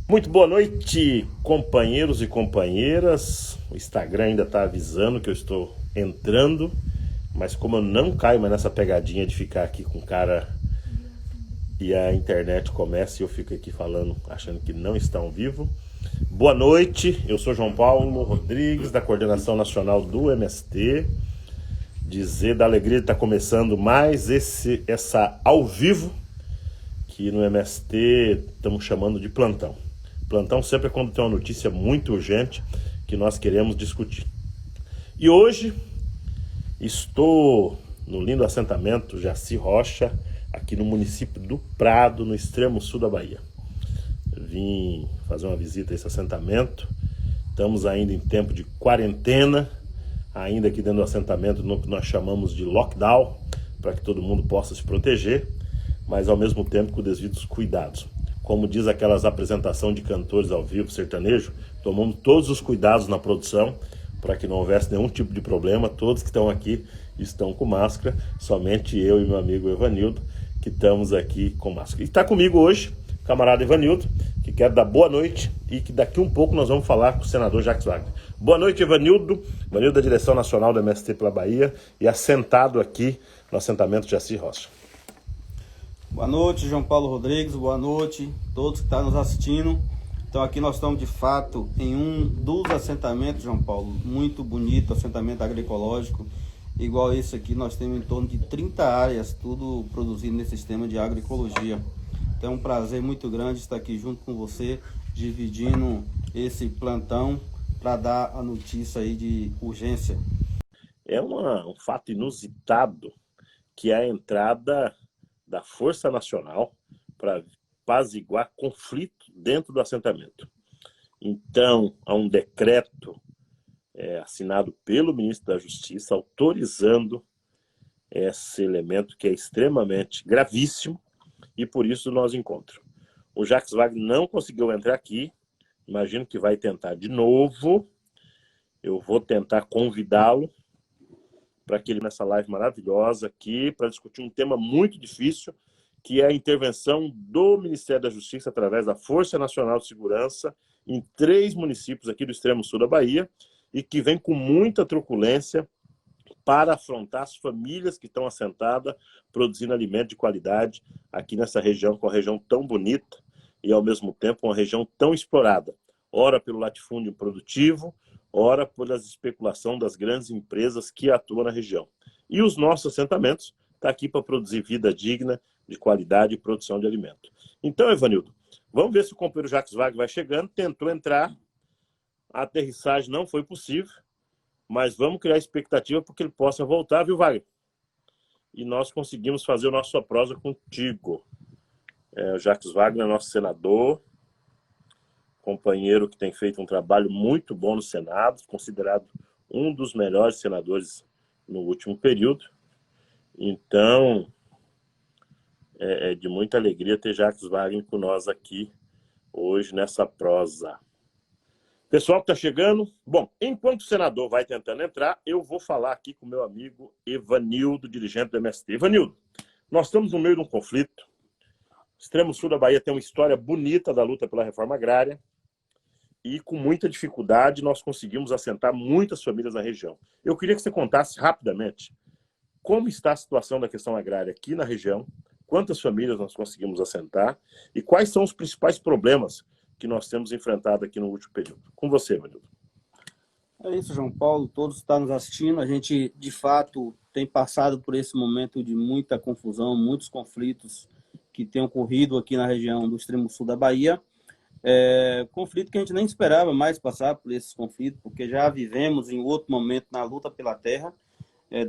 Muito boa noite, companheiros e companheiras. O Instagram ainda está avisando que eu estou entrando, mas como eu não caio mais nessa pegadinha de ficar aqui com o cara e a internet começa e eu fico aqui falando, achando que não está ao vivo. Boa noite, eu sou João Paulo Rodrigues, da Coordenação Nacional do MST. Dizer da alegria de estar começando mais essa ao vivo, que no MST estamos chamando de plantão. Plantão sempre é quando tem uma notícia muito urgente que nós queremos discutir. E hoje estou no lindo assentamento Jaci Rocha, aqui no município do Prado, no extremo sul da Bahia. Vim fazer uma visita a esse assentamento. Estamos ainda em tempo de quarentena, ainda aqui dentro do assentamento, no que nós chamamos de lockdown, para que todo mundo possa se proteger, mas ao mesmo tempo com devidos cuidados. Como diz aquelas apresentações de cantores ao vivo, sertanejo, tomamos todos os cuidados na produção para que não houvesse nenhum tipo de problema. Todos que estão aqui estão com máscara, somente eu e meu amigo Evanildo que estamos aqui com máscara. E está comigo hoje o camarada Evanildo, que quer dar boa noite e que daqui um pouco nós vamos falar com o senador Jacques Wagner. Boa noite, Evanildo. Evanildo da direção nacional do MST pela Bahia e assentado aqui no assentamento Jaci Rocha. Boa noite, João Paulo Rodrigues, boa noite a todos que estão nos assistindo. Então aqui nós estamos de fato em um dos assentamentos, João Paulo, muito bonito, assentamento agroecológico. Igual esse aqui, nós temos em torno de 30 áreas, tudo produzido nesse sistema de agroecologia. Então é um prazer muito grande estar aqui junto com você, dividindo esse plantão para dar a notícia aí de urgência. É um fato inusitado que é a entrada da Força Nacional para apaziguar conflito dentro do assentamento. Então, há um decreto assinado pelo ministro da Justiça autorizando esse elemento que é extremamente gravíssimo e por isso nós encontramos. O Jacques Wagner não conseguiu entrar aqui, imagino que vai tentar de novo. Eu vou tentar convidá-lo para que ele nessa live maravilhosa aqui, para discutir um tema muito difícil, que é a intervenção do Ministério da Justiça através da Força Nacional de Segurança em 3 municípios aqui do extremo sul da Bahia e que vem com muita truculência para afrontar as famílias que estão assentadas, produzindo alimento de qualidade aqui nessa região, com uma região tão bonita e, ao mesmo tempo, uma região tão explorada. Ora pelo latifúndio produtivo, ora pela especulação das grandes empresas que atuam na região. E os nossos assentamentos estão aqui para produzir vida digna, de qualidade e produção de alimento. Então, Evanildo, vamos ver se o companheiro Jacques Wagner vai chegando. Tentou entrar, a aterrissagem não foi possível, mas vamos criar expectativa para que ele possa voltar, viu, Wagner? E nós conseguimos fazer o nosso prosa contigo. O Jacques Wagner é nosso senador, companheiro que tem feito um trabalho muito bom no Senado, considerado um dos melhores senadores no último período. Então, é de muita alegria ter Jacques Wagner com nós aqui hoje nessa prosa. Pessoal que está chegando, bom, enquanto o senador vai tentando entrar, eu vou falar aqui com o meu amigo Evanildo, dirigente do MST. Evanildo, nós estamos no meio de um conflito. O extremo sul da Bahia tem uma história bonita da luta pela reforma agrária e com muita dificuldade nós conseguimos assentar muitas famílias na região. Eu queria que você contasse rapidamente como está a situação da questão agrária aqui na região, quantas famílias nós conseguimos assentar e quais são os principais problemas que nós temos enfrentado aqui no último período. Com você, Evanildo. É isso, João Paulo, todos que estão nos assistindo. A gente, de fato, tem passado por esse momento de muita confusão, muitos conflitos que têm ocorrido aqui na região do extremo sul da Bahia. Conflito que a gente nem esperava mais passar por esses conflitos, porque já vivemos em outro momento na luta pela terra,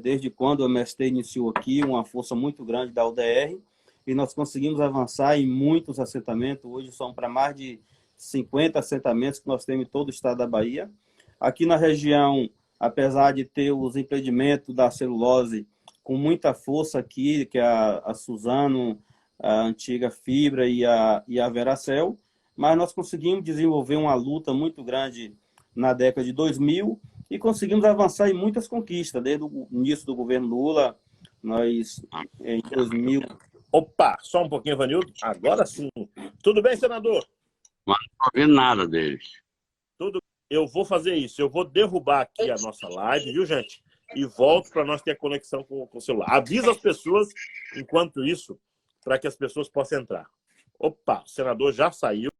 desde quando o MST iniciou aqui, uma força muito grande da UDR, e nós conseguimos avançar em muitos assentamentos. Hoje são para mais de 50 assentamentos que nós temos em todo o estado da Bahia. Aqui na região, apesar de ter os empreendimentos da celulose com muita força aqui, que é a Suzano, a antiga Fibra e a Veracel, mas nós conseguimos desenvolver uma luta muito grande na década de 2000 e conseguimos avançar em muitas conquistas, desde o início do governo Lula, nós em 2000... Opa, só um pouquinho, Evanildo. Agora sim. Tudo bem, senador? Mas não estou vendo nada deles. Tudo. Eu vou fazer isso. Eu vou derrubar aqui a nossa live, viu, gente? E volto para nós ter a conexão com o celular. Avisa as pessoas, enquanto isso, para que as pessoas possam entrar. Opa, o senador já saiu.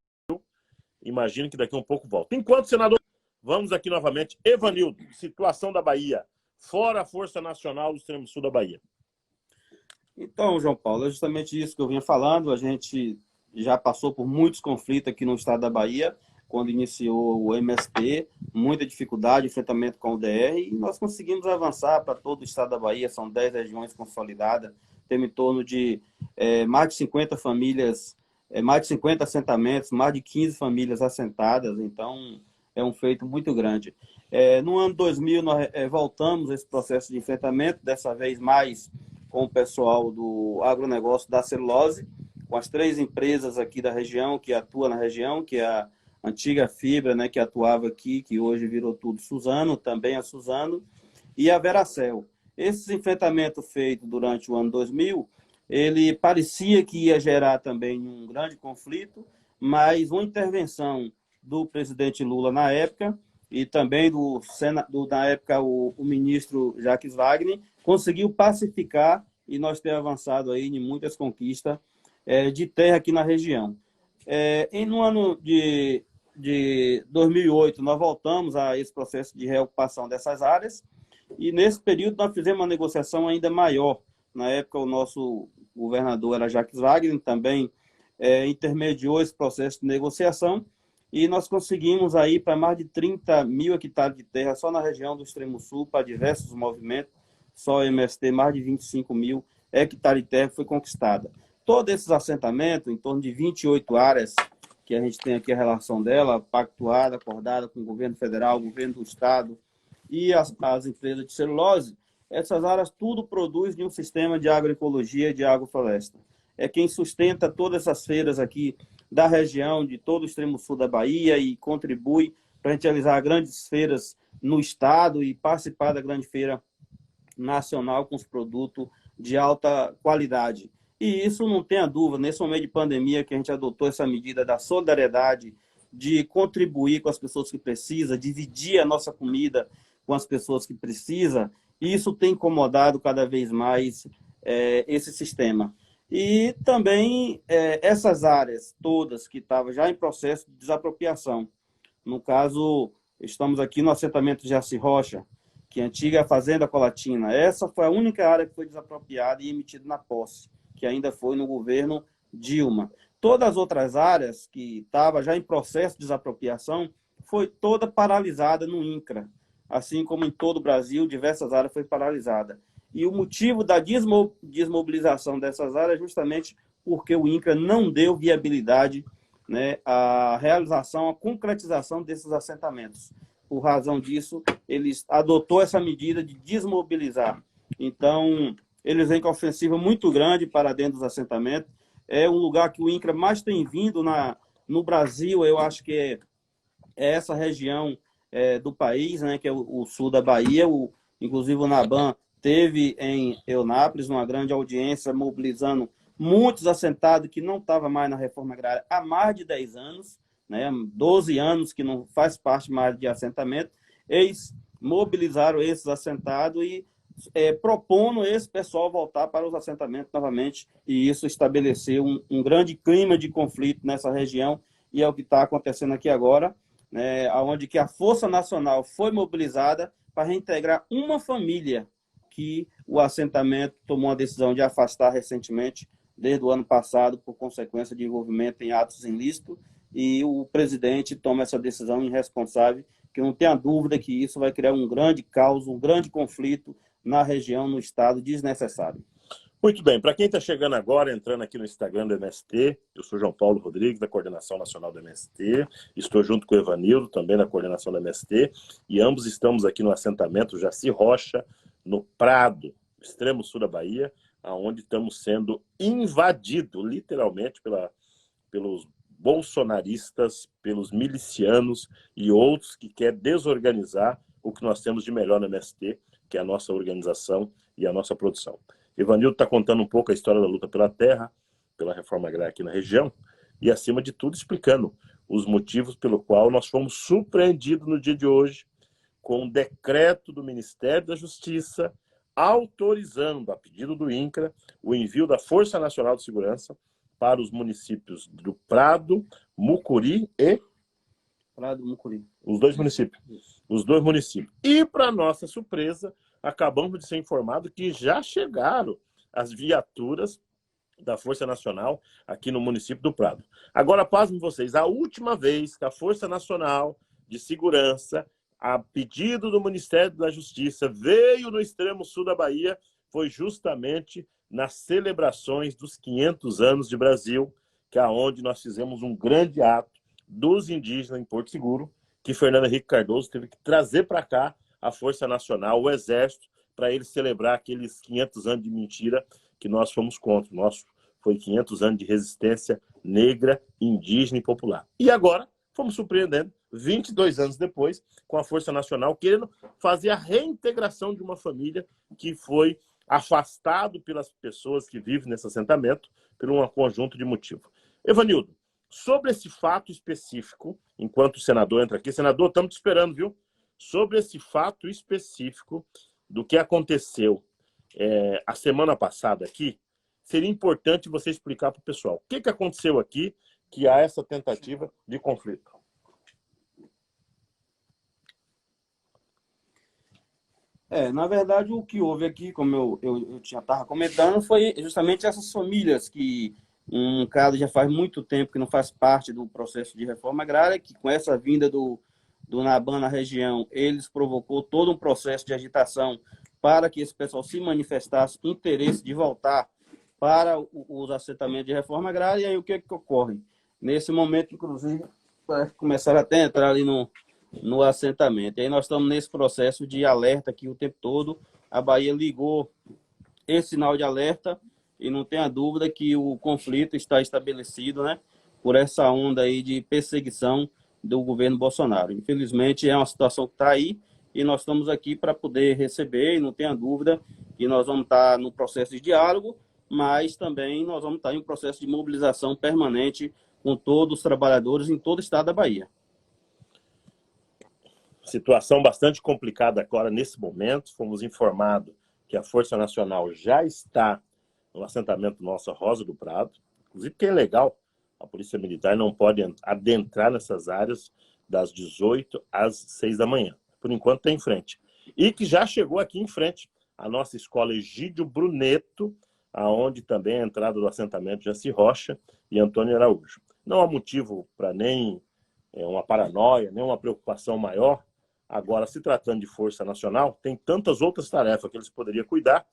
Imagino que daqui a um pouco volta. Enquanto, senador, vamos aqui novamente. Evanildo, situação da Bahia. Fora a Força Nacional do Extremo Sul da Bahia. Então, João Paulo, é justamente isso que eu vinha falando. A gente já passou por muitos conflitos aqui no estado da Bahia, quando iniciou o MST, muita dificuldade, enfrentamento com o DR, e nós conseguimos avançar para todo o estado da Bahia. São 10 regiões consolidadas, temos em torno de mais de 50 famílias, mais de 50 assentamentos, mais de 15 famílias assentadas, então é um feito muito grande. No ano 2000, nós voltamos a esse processo de enfrentamento, dessa vez mais com o pessoal do agronegócio da celulose, com as 3 empresas aqui da região, que atuam na região, que é a antiga Fibra, né, que atuava aqui, que hoje virou tudo Suzano, também a Suzano, e a Veracel. Esse enfrentamento feito durante o ano 2000, ele parecia que ia gerar também um grande conflito, mas uma intervenção do presidente Lula na época, e também na época o ministro Jacques Wagner, conseguiu pacificar, e nós temos avançado aí em muitas conquistas de terra aqui na região. No ano de 2008, nós voltamos a esse processo de reocupação dessas áreas, e nesse período nós fizemos uma negociação ainda maior. Na época, o nosso governador era Jacques Wagner, também intermediou esse processo de negociação, e nós conseguimos aí para mais de 30 mil hectares de terra só na região do Extremo Sul, para diversos movimentos, só o MST, mais de 25 mil hectares de terra foi conquistada. Todos esses assentamentos, em torno de 28 áreas, que a gente tem aqui a relação dela, pactuada, acordada com o governo federal, o governo do estado e as empresas de celulose, essas áreas tudo produz de um sistema de agroecologia e de agrofloresta. É quem sustenta todas essas feiras aqui da região, de todo o extremo sul da Bahia, e contribui para a gente realizar grandes feiras no estado e participar da grande feira nacional com os produtos de alta qualidade. E isso não tenha dúvida, nesse momento de pandemia que a gente adotou essa medida da solidariedade, de contribuir com as pessoas que precisam, dividir a nossa comida com as pessoas que precisam, e isso tem incomodado cada vez mais esse sistema. E também essas áreas todas que estavam já em processo de desapropriação. No caso, estamos aqui no assentamento de Jaci Rocha, que é a antiga Fazenda Colatina. Essa foi a única área que foi desapropriada e emitida na posse, que ainda foi no governo Dilma. Todas as outras áreas que estavam já em processo de desapropriação foi toda paralisada no INCRA. Assim como em todo o Brasil, diversas áreas foi paralisada. E o motivo da desmobilização dessas áreas é justamente porque o INCRA não deu viabilidade, né, à realização, à concretização desses assentamentos. Por razão disso, eles adotou essa medida de desmobilizar. Então, eles vêm com uma ofensiva muito grande para dentro dos assentamentos. É um lugar que o INCRA mais tem vindo no Brasil, eu acho que é essa região do país, né, que é o sul da Bahia. Inclusive o NABAN teve em Eunápolis uma grande audiência, mobilizando muitos assentados que não estavam mais na reforma agrária há mais de 10 anos, né, 12 anos que não faz parte mais de assentamento. Eles mobilizaram esses assentados e propondo esse pessoal voltar para os assentamentos novamente, e isso estabeleceu um grande clima de conflito nessa região, e é o que está acontecendo aqui agora, né, onde que a Força Nacional foi mobilizada para reintegrar uma família que o assentamento tomou a decisão de afastar recentemente, desde o ano passado, por consequência de envolvimento em atos ilícitos, e o presidente toma essa decisão irresponsável, que não tenha dúvida que isso vai criar um grande caos, um grande conflito na região, no estado, desnecessário. Muito bem, para quem está chegando agora, entrando aqui no Instagram do MST, eu sou João Paulo Rodrigues, da Coordenação Nacional do MST, estou junto com o Evanildo, também da Coordenação do MST, e ambos estamos aqui no assentamento Jaci Rocha, no Prado, extremo sul da Bahia, onde estamos sendo invadidos, literalmente, pelos bolsonaristas, pelos milicianos e outros que querem desorganizar o que nós temos de melhor no MST, que é a nossa organização e a nossa produção. Evanildo está contando um pouco a história da luta pela terra, pela reforma agrária aqui na região, e, acima de tudo, explicando os motivos pelo qual nós fomos surpreendidos no dia de hoje com um decreto do Ministério da Justiça autorizando, a pedido do INCRA, o envio da Força Nacional de Segurança para os municípios do Prado, Mucuri e... Prado, Mucuri. Os dois municípios. Os dois municípios. E, para nossa surpresa, acabamos de ser informados que já chegaram as viaturas da Força Nacional aqui no município do Prado. Agora, pasmem vocês, a última vez que a Força Nacional de Segurança, a pedido do Ministério da Justiça, veio no extremo sul da Bahia, foi justamente nas celebrações dos 500 anos de Brasil, que é onde nós fizemos um grande ato dos indígenas em Porto Seguro, que Fernando Henrique Cardoso teve que trazer para cá a Força Nacional, o Exército, para ele celebrar aqueles 500 anos de mentira que nós fomos contra. Nosso foi 500 anos de resistência negra, indígena e popular. E agora, fomos surpreendendo, 22 anos depois, com a Força Nacional querendo fazer a reintegração de uma família que foi afastado pelas pessoas que vivem nesse assentamento por um conjunto de motivos. Evanildo, sobre esse fato específico, enquanto o senador entra aqui, senador, estamos te esperando, viu? Sobre esse fato específico do que aconteceu a semana passada aqui, seria importante você explicar para o pessoal o que aconteceu aqui, que há essa tentativa de conflito. Na verdade, o que houve aqui, como eu já estava comentando, foi justamente essas famílias que, um caso já faz muito tempo que não faz parte do processo de reforma agrária, que com essa vinda do Naban na região, eles provocou todo um processo de agitação para que esse pessoal se manifestasse interesse de voltar para os assentamentos de reforma agrária. E aí o que ocorre? Nesse momento, inclusive, começaram até a entrar ali no assentamento. E aí nós estamos nesse processo de alerta aqui o tempo todo. A Bahia ligou esse sinal de alerta e não tenha dúvida que o conflito está estabelecido, né, por essa onda aí de perseguição do governo Bolsonaro. Infelizmente, é uma situação que está aí e nós estamos aqui para poder receber, e não tenha dúvida que nós vamos estar no processo de diálogo, mas também nós vamos estar em um processo de mobilização permanente com todos os trabalhadores em todo o estado da Bahia. Situação bastante complicada agora nesse momento. Fomos informados que a Força Nacional já está no assentamento nosso, Rosa do Prado. Inclusive, que é legal, a Polícia Militar não pode adentrar nessas áreas das 18 às 6 da manhã. Por enquanto, está em frente. E que já chegou aqui em frente a nossa escola Egídio Bruneto, aonde também a entrada do assentamento Jaci Rocha e Antônio Araújo. Não há motivo para nem uma paranoia, nem uma preocupação maior. Agora, se tratando de Força Nacional, tem tantas outras tarefas que eles poderiam cuidar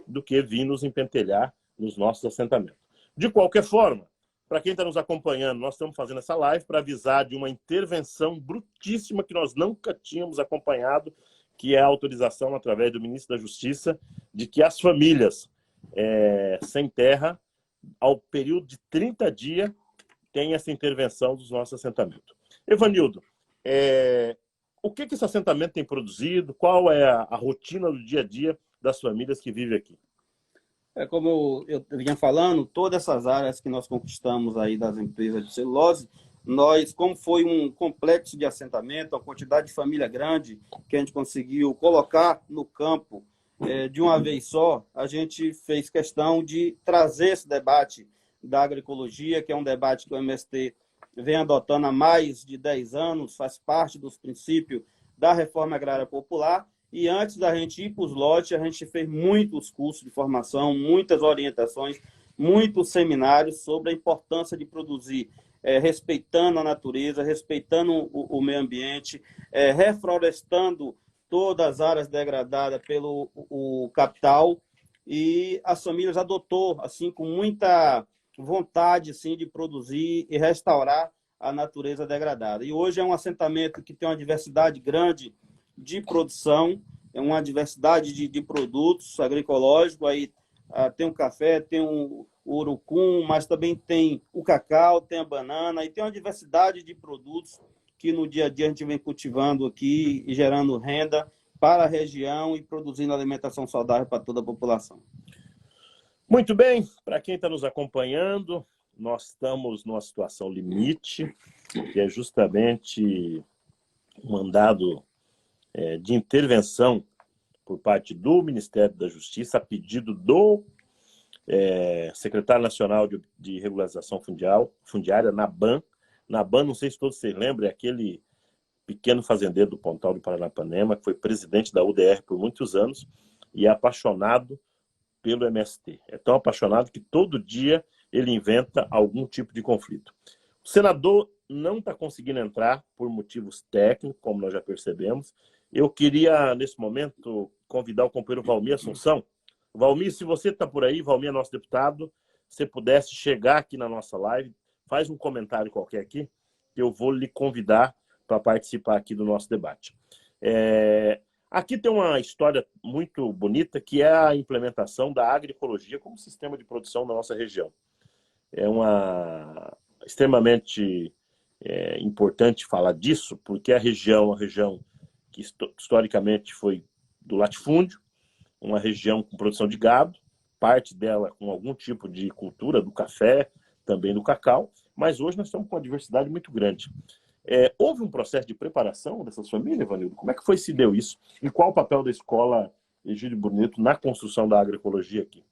do que vir nos empentelhar nos nossos assentamentos. De qualquer forma, para quem está nos acompanhando, nós estamos fazendo essa live para avisar de uma intervenção brutíssima que nós nunca tínhamos acompanhado, que é a autorização, através do ministro da Justiça, de que as famílias sem terra, ao período de 30 dias, tem essa intervenção dos nossos assentamentos. Evanildo, o que esse assentamento tem produzido? Qual é a rotina do dia a dia das famílias que vivem aqui? Como eu vinha falando, todas essas áreas que nós conquistamos aí das empresas de celulose, nós, como foi um complexo de assentamento, a quantidade de família grande que a gente conseguiu colocar no campo de uma vez só, a gente fez questão de trazer esse debate da agroecologia, que é um debate que o MST vem adotando há mais de 10 anos, faz parte dos princípios da reforma agrária popular. E antes da gente ir para os lotes, a gente fez muitos cursos de formação, muitas orientações, muitos seminários sobre a importância de produzir respeitando a natureza, respeitando o meio ambiente, reflorestando todas as áreas degradadas pelo o capital. E as famílias adotou assim com muita vontade assim, de produzir e restaurar a natureza degradada. E hoje é um assentamento que tem uma diversidade grande de produção, é uma diversidade de produtos agroecológicos. Aí tem o café, tem o urucum, mas também tem o cacau, tem a banana, e tem uma diversidade de produtos que no dia a dia a gente vem cultivando aqui e gerando renda para a região e produzindo alimentação saudável para toda a população. Muito bem, para quem está nos acompanhando, nós estamos numa situação limite. que é justamente um mandado de intervenção por parte do Ministério da Justiça, a pedido do secretário nacional de regularização fundiária, Naban. Naban, não sei se todos vocês lembram, é aquele pequeno fazendeiro do Pontal do Paranapanema, que foi presidente da UDR por muitos anos e é apaixonado pelo MST. É tão apaixonado que todo dia ele inventa algum tipo de conflito. O senador não está conseguindo entrar por motivos técnicos, como nós já percebemos. Eu queria, nesse momento, convidar o companheiro Valmir Assunção. Valmir, se você está por aí, Valmir é nosso deputado, se pudesse chegar aqui na nossa live, faz um comentário qualquer aqui, que eu vou lhe convidar para participar aqui do nosso debate. Aqui tem uma história muito bonita, que é a implementação da agroecologia como sistema de produção na nossa região. É extremamente importante falar disso, porque a região que historicamente foi do latifúndio, uma região com produção de gado, parte dela com algum tipo de cultura do café, também do cacau, mas hoje nós estamos com uma diversidade muito grande. Houve um processo de preparação dessas famílias, Evanildo? Como é que se deu isso? E qual o papel da escola Egídio Bruneto na construção da agroecologia aqui?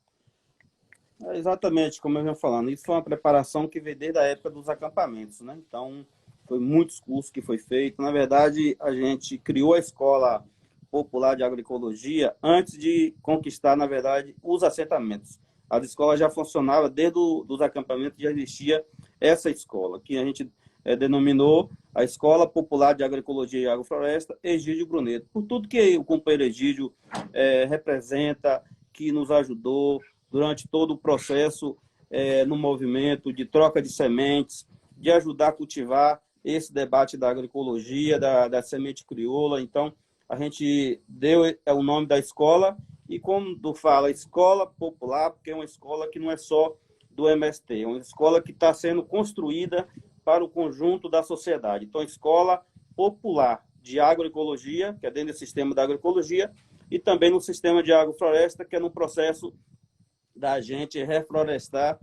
Exatamente, como eu venho falando, isso foi uma preparação que veio desde a época dos acampamentos, né? Então, foi muitos cursos que foi feito. Na verdade, a gente criou a Escola Popular de Agroecologia antes de conquistar, na verdade, os assentamentos. As escolas já funcionavam desde os acampamentos, já existia essa escola, que a gente denominou a Escola Popular de Agroecologia e Agrofloresta Egídio Bruneto, por tudo que o companheiro Egídio representa, que nos ajudou durante todo o processo no movimento de troca de sementes, de ajudar a cultivar esse debate da agroecologia, da semente crioula. Então, a gente deu o nome da escola, e como fala, Escola Popular, porque é uma escola que não é só do MST, é uma escola que está sendo construída para o conjunto da sociedade. Então, Escola Popular de Agroecologia, que é dentro do sistema da agroecologia, e também no sistema de agrofloresta, que é no processo da gente reflorestar,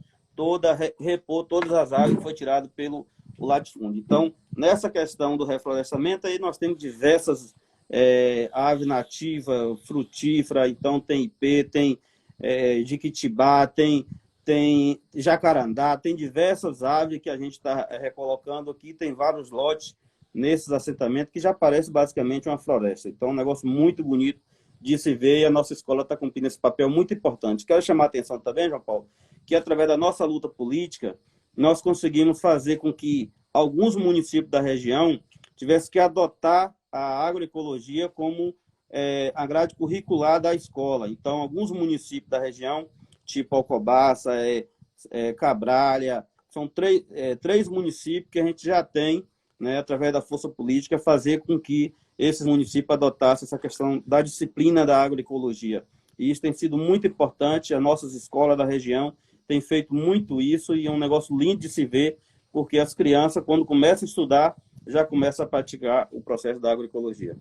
repor todas as áreas que foi tirado pelo latifúndio. Então, nessa questão do reflorestamento, aí nós temos diversas ave nativa, frutífera, então tem ipê, tem jiquitibá, tem jacarandá, tem diversas aves que a gente está recolocando aqui, tem vários lotes nesses assentamentos que já parece basicamente uma floresta. Então, é um negócio muito bonito de se ver, e a nossa escola está cumprindo esse papel muito importante. Quero chamar a atenção também, João Paulo, que através da nossa luta política, nós conseguimos fazer com que alguns municípios da região tivessem que adotar a agroecologia como a grade curricular da escola. Então, alguns municípios da região, tipo Alcobaça, Cabralha, são três municípios que a gente já tem, né, através da força política, fazer com que esses municípios adotassem essa questão da disciplina da agroecologia. E isso tem sido muito importante, as nossas escolas da região têm feito muito isso, e é um negócio lindo de se ver, porque as crianças, quando começam a estudar, já começam a praticar o processo da agroecologia.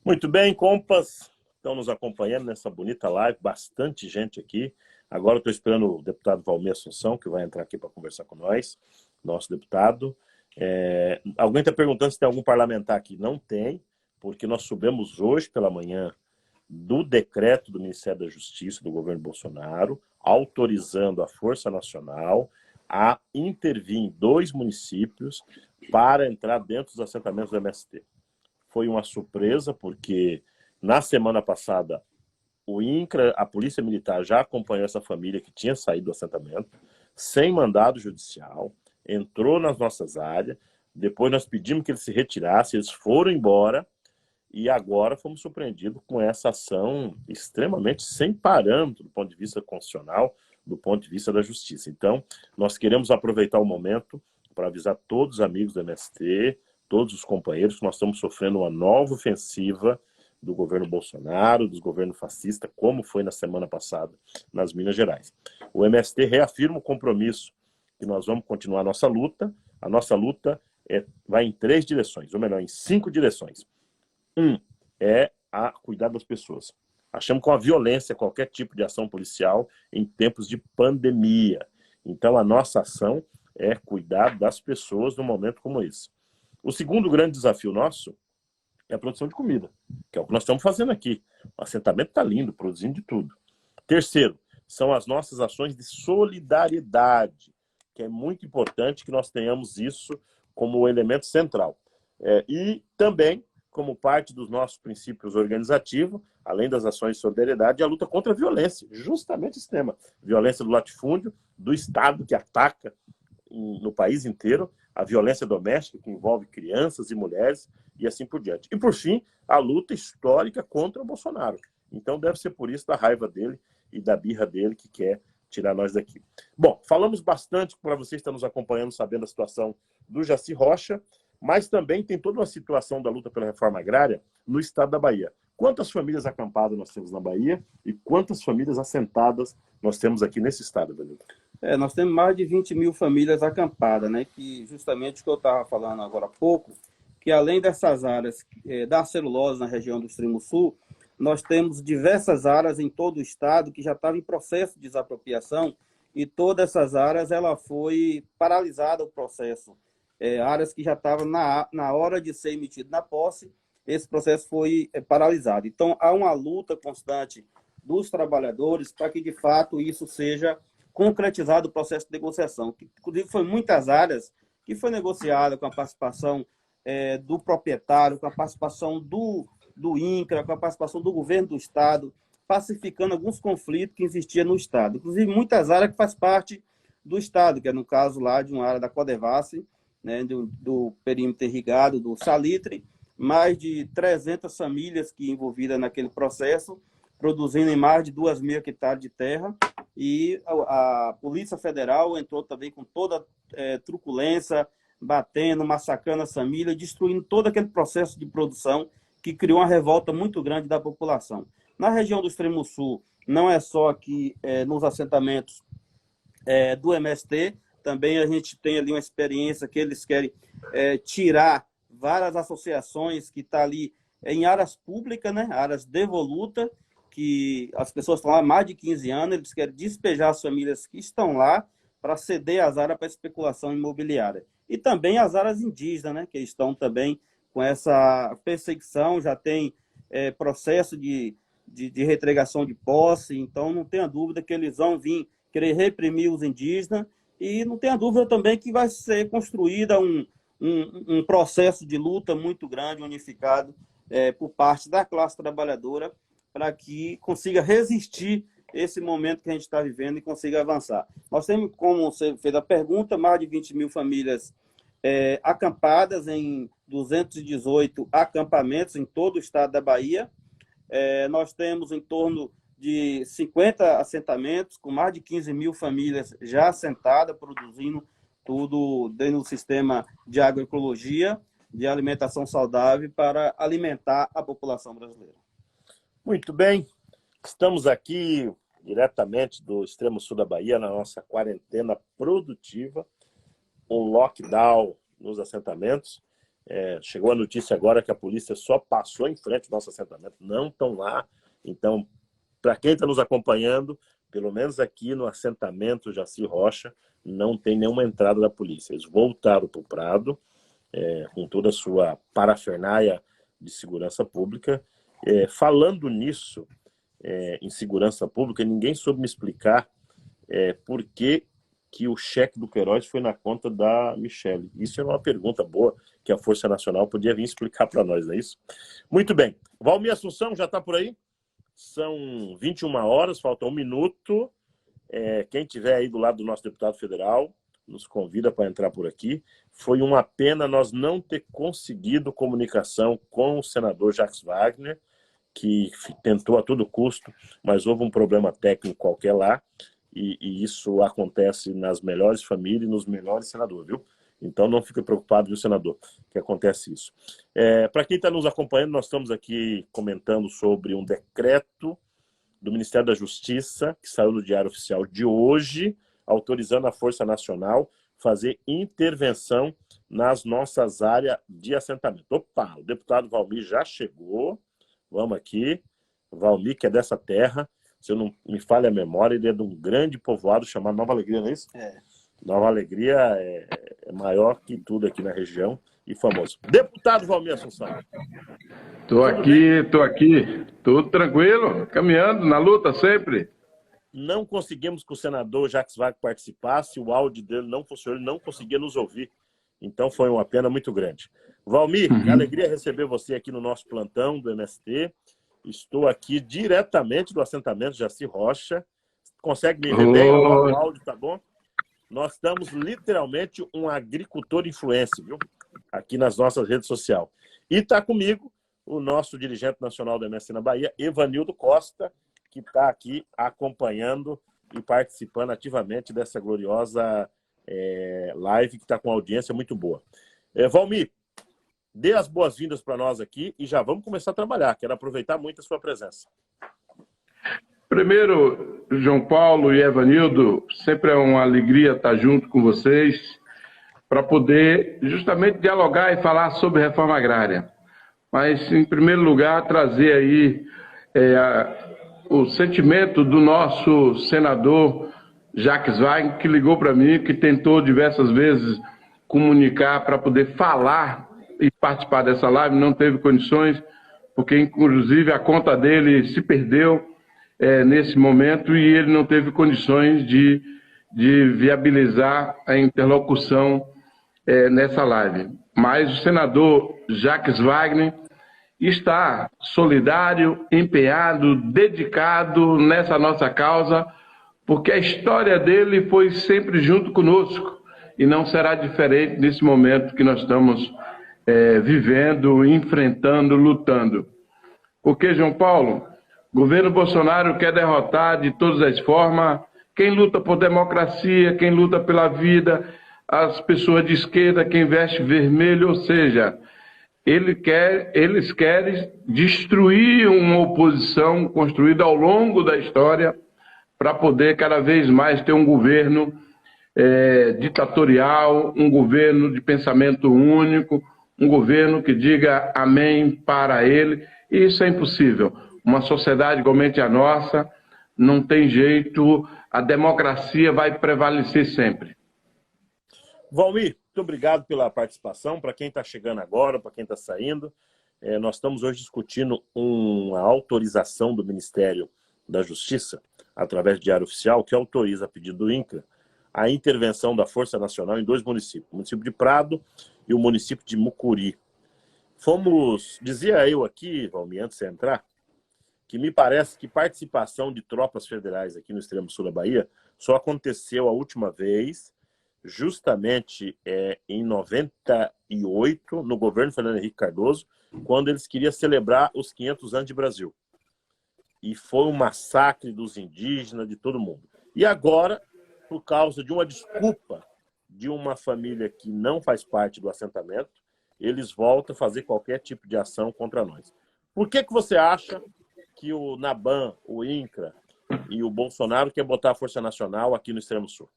Muito bem, compas, estão nos acompanhando nessa bonita live, bastante gente aqui. Agora estou esperando o deputado Valmir Assunção, que vai entrar aqui para conversar com nós, nosso deputado. Alguém está perguntando se tem algum parlamentar aqui. Não tem, porque nós subimos hoje pela manhã do decreto do Ministério da Justiça do governo Bolsonaro, autorizando a Força Nacional a intervir em 2 municípios para entrar dentro dos assentamentos do MST. Foi uma surpresa, porque na semana passada o INCRA, a Polícia Militar, já acompanhou essa família que tinha saído do assentamento, sem mandado judicial, entrou nas nossas áreas, depois nós pedimos que eles se retirassem, eles foram embora, e agora fomos surpreendidos com essa ação extremamente sem parâmetro do ponto de vista constitucional, do ponto de vista da justiça. Então, nós queremos aproveitar o momento para avisar todos os amigos do MST, todos os companheiros, que nós estamos sofrendo uma nova ofensiva do governo Bolsonaro, dos governos fascistas, como foi na semana passada nas Minas Gerais. O MST reafirma o compromisso que nós vamos continuar a nossa luta. A nossa luta vai em 3 direções, ou melhor, em 5 direções. É a cuidar das pessoas. Achamos com a violência qualquer tipo de ação policial em tempos de pandemia. Então, a nossa ação é cuidar das pessoas num momento como esse. O segundo grande desafio nosso é a produção de comida, que é o que nós estamos fazendo aqui. O assentamento está lindo, produzindo de tudo. Terceiro, são as nossas ações de solidariedade, que é muito importante que nós tenhamos isso como elemento central. E também, como parte dos nossos princípios organizativos, além das ações de solidariedade, a luta contra a violência, justamente esse tema. Violência do latifúndio, do Estado que ataca no país inteiro, a violência doméstica que envolve crianças e mulheres e assim por diante. E, por fim, a luta histórica contra o Bolsonaro. Então, deve ser por isso da raiva dele e da birra dele que quer tirar nós daqui. Bom, falamos bastante para você que está nos acompanhando, sabendo a situação do Jaci Rocha, mas também tem toda uma situação da luta pela reforma agrária no estado da Bahia. Quantas famílias acampadas nós temos na Bahia e quantas famílias assentadas nós temos aqui nesse estado, Danilo? Nós temos mais de 20 mil famílias acampadas, né? Que justamente o que eu estava falando agora há pouco, que além dessas áreas da celulose na região do extremo sul, nós temos diversas áreas em todo o estado que já estavam em processo de desapropriação e todas essas áreas ela foi paralisada o processo. Áreas que já estavam na hora de ser emitido na posse, esse processo foi paralisado. Então, há uma luta constante dos trabalhadores para que, de fato, isso seja concretizado o processo de negociação. Que, inclusive, foi muitas áreas que foi negociada com a participação do proprietário, com a participação do INCRA, com a participação do governo do Estado, pacificando alguns conflitos que existiam no Estado. Inclusive, muitas áreas que faz parte do Estado, que é no caso lá de uma área da Codevasf, né, do perímetro irrigado, do Salitre, mais de 300 famílias que envolvidas naquele processo, produzindo em mais de 2.000 hectares de terra, e a Polícia Federal entrou também com toda truculência, batendo, massacrando as famílias, destruindo todo aquele processo de produção que criou uma revolta muito grande da população. Na região do extremo sul, não é só aqui nos assentamentos do MST, também a gente tem ali uma experiência que eles querem tirar várias associações que estão ali em áreas públicas, né, áreas devolutas, que as pessoas estão lá há mais de 15 anos, eles querem despejar as famílias que estão lá para ceder as áreas para especulação imobiliária. E também as áreas indígenas, né, que estão também com essa perseguição, já tem processo de retregação de posse, então não tenha dúvida que eles vão vir querer reprimir os indígenas, e não tenha dúvida também que vai ser construída um processo de luta muito grande, unificado, por parte da classe trabalhadora, para que consiga resistir esse momento que a gente está vivendo e consiga avançar. Nós temos, como você fez a pergunta, mais de 20 mil famílias acampadas em 218 acampamentos em todo o estado da Bahia. Nós temos em torno de 50 assentamentos, com mais de 15 mil famílias já assentadas, produzindo tudo dentro do sistema de agroecologia, de alimentação saudável, para alimentar a população brasileira. Muito bem, estamos aqui diretamente do extremo sul da Bahia, na nossa quarentena produtiva, um lockdown nos assentamentos. Chegou a notícia agora que a polícia só passou em frente ao nosso assentamento, não estão lá. Então, para quem está nos acompanhando, pelo menos aqui no assentamento Jaci Rocha, não tem nenhuma entrada da polícia. Eles voltaram para o Prado, com toda a sua parafernália de segurança pública. Falando nisso, em segurança pública, ninguém soube me explicar por que o cheque do Queiroz foi na conta da Michelle. Isso é uma pergunta boa que a Força Nacional podia vir explicar para nós, não é isso? Muito bem. Valmir Assunção já está por aí? São 21 horas, falta 1 minuto. Quem estiver aí do lado do nosso deputado federal, nos convida para entrar por aqui. Foi uma pena nós não ter conseguido comunicação com o senador Jacques Wagner, que tentou a todo custo, mas houve um problema técnico qualquer lá, e isso acontece nas melhores famílias e nos melhores senadores, viu? Então não fique preocupado, viu, senador, que acontece isso. Para quem está nos acompanhando, nós estamos aqui comentando sobre um decreto do Ministério da Justiça, que saiu no Diário Oficial de hoje, autorizando a Força Nacional fazer intervenção nas nossas áreas de assentamento. Opa, o deputado Valmir já chegou. Vamos aqui. Valmir, que é dessa terra, se eu não me falha a memória, ele é de um grande povoado chamado Nova Alegria, não é isso? Nova Alegria é maior que tudo aqui na região e famoso. Deputado Valmir Assunção. Tô aqui. Tudo tranquilo, caminhando na luta sempre. Não conseguimos que o senador Jacques Wagner participasse, o áudio dele não funcionou, ele não conseguia nos ouvir. Então foi uma pena muito grande. Valmir, que alegria receber você aqui no nosso plantão do MST. Estou aqui diretamente do assentamento Jaci Rocha. Consegue me ver bem? O áudio tá bom? Nós estamos literalmente um agricultor influencer, viu? Aqui nas nossas redes sociais. E está comigo o nosso dirigente nacional do MST na Bahia, Evanildo Costa, que está aqui acompanhando e participando ativamente dessa gloriosa live que está com audiência muito boa. Valmir, dê as boas-vindas para nós aqui e já vamos começar a trabalhar. Quero aproveitar muito a sua presença. Primeiro, João Paulo e Evanildo, sempre é uma alegria estar junto com vocês para poder justamente dialogar e falar sobre reforma agrária. Mas, em primeiro lugar, trazer aí o sentimento do nosso senador Jacques Wagner, que ligou para mim, que tentou diversas vezes comunicar para poder falar e participar dessa live, não teve condições, porque, inclusive, a conta dele se perdeu nesse momento e ele não teve condições de viabilizar a interlocução nessa live. Mas o senador Jacques Wagner está solidário, empenhado, dedicado nessa nossa causa, porque a história dele foi sempre junto conosco e não será diferente nesse momento que nós estamos vivendo, enfrentando, lutando. Porque, João Paulo, o governo Bolsonaro quer derrotar de todas as formas quem luta por democracia, quem luta pela vida, as pessoas de esquerda, quem veste vermelho, ou seja, eles querem destruir uma oposição construída ao longo da história para poder cada vez mais ter um governo ditatorial, um governo de pensamento único, um governo que diga amém para ele, e isso é impossível. Uma sociedade igualmente a nossa, não tem jeito, a democracia vai prevalecer sempre. Valmir, muito obrigado pela participação. Para quem está chegando agora, para quem está saindo, nós estamos hoje discutindo uma autorização do Ministério da Justiça, através de diário oficial, que autoriza, a pedido do INCRA, a intervenção da Força Nacional em 2 municípios, o município de Prado e o município de Mucuri. Dizia eu aqui, Valmir, antes de você entrar, que me parece que participação de tropas federais aqui no extremo sul da Bahia só aconteceu a última vez, justamente em 98, no governo Fernando Henrique Cardoso, quando eles queriam celebrar os 500 anos de Brasil. E foi um massacre dos indígenas, de todo mundo. E agora, por causa de uma desculpa de uma família que não faz parte do assentamento, eles voltam a fazer qualquer tipo de ação contra nós. Por que você acha que o Naban, o INCRA e o Bolsonaro quer botar a Força Nacional aqui no extremo sul?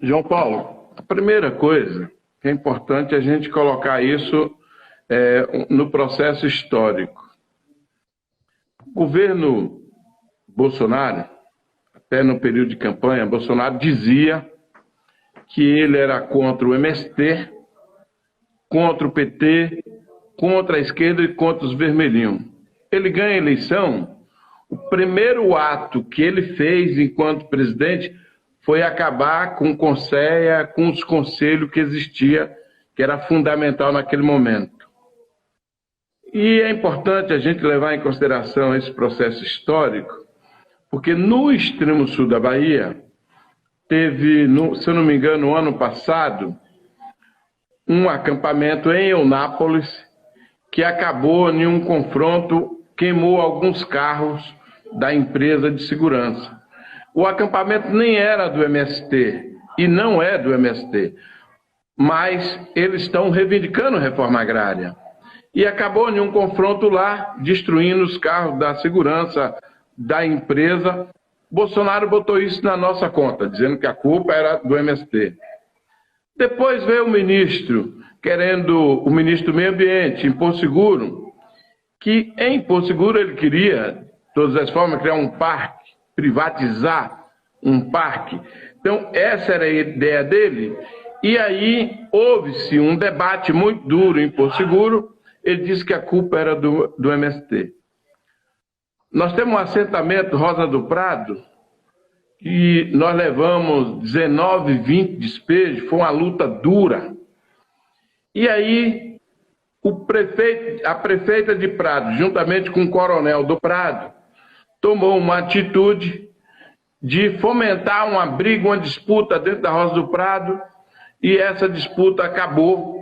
João Paulo, a primeira coisa que é importante a gente colocar isso no processo histórico. O governo Bolsonaro, até no período de campanha, Bolsonaro dizia que ele era contra o MST, contra o PT, contra a esquerda e contra os vermelhinhos. Ele ganha a eleição, o primeiro ato que ele fez enquanto presidente foi acabar com o Conselho, com os conselhos que existia, que era fundamental naquele momento. E é importante a gente levar em consideração esse processo histórico, porque no extremo sul da Bahia, teve, se eu não me engano, no ano passado, um acampamento em Eunápolis, que acabou em um confronto, queimou alguns carros da empresa de segurança. O acampamento nem era do MST, e não é do MST, mas eles estão reivindicando reforma agrária. E acabou em um confronto lá, destruindo os carros da segurança da empresa. Bolsonaro botou isso na nossa conta, dizendo que a culpa era do MST. Depois veio o ministro, o ministro do Meio Ambiente, em Porto Seguro, que em Porto Seguro ele queria, de todas as formas, criar um parque, privatizar um parque. Então, essa era a ideia dele. E aí houve-se um debate muito duro em Porto Seguro. Ele disse que a culpa era do MST. Nós temos um assentamento Rosa do Prado, que nós levamos 19, 20 despejos, foi uma luta dura. E aí a prefeita de Prado, juntamente com o coronel do Prado, tomou uma atitude de fomentar uma briga, uma disputa dentro da Rosa do Prado, e essa disputa acabou.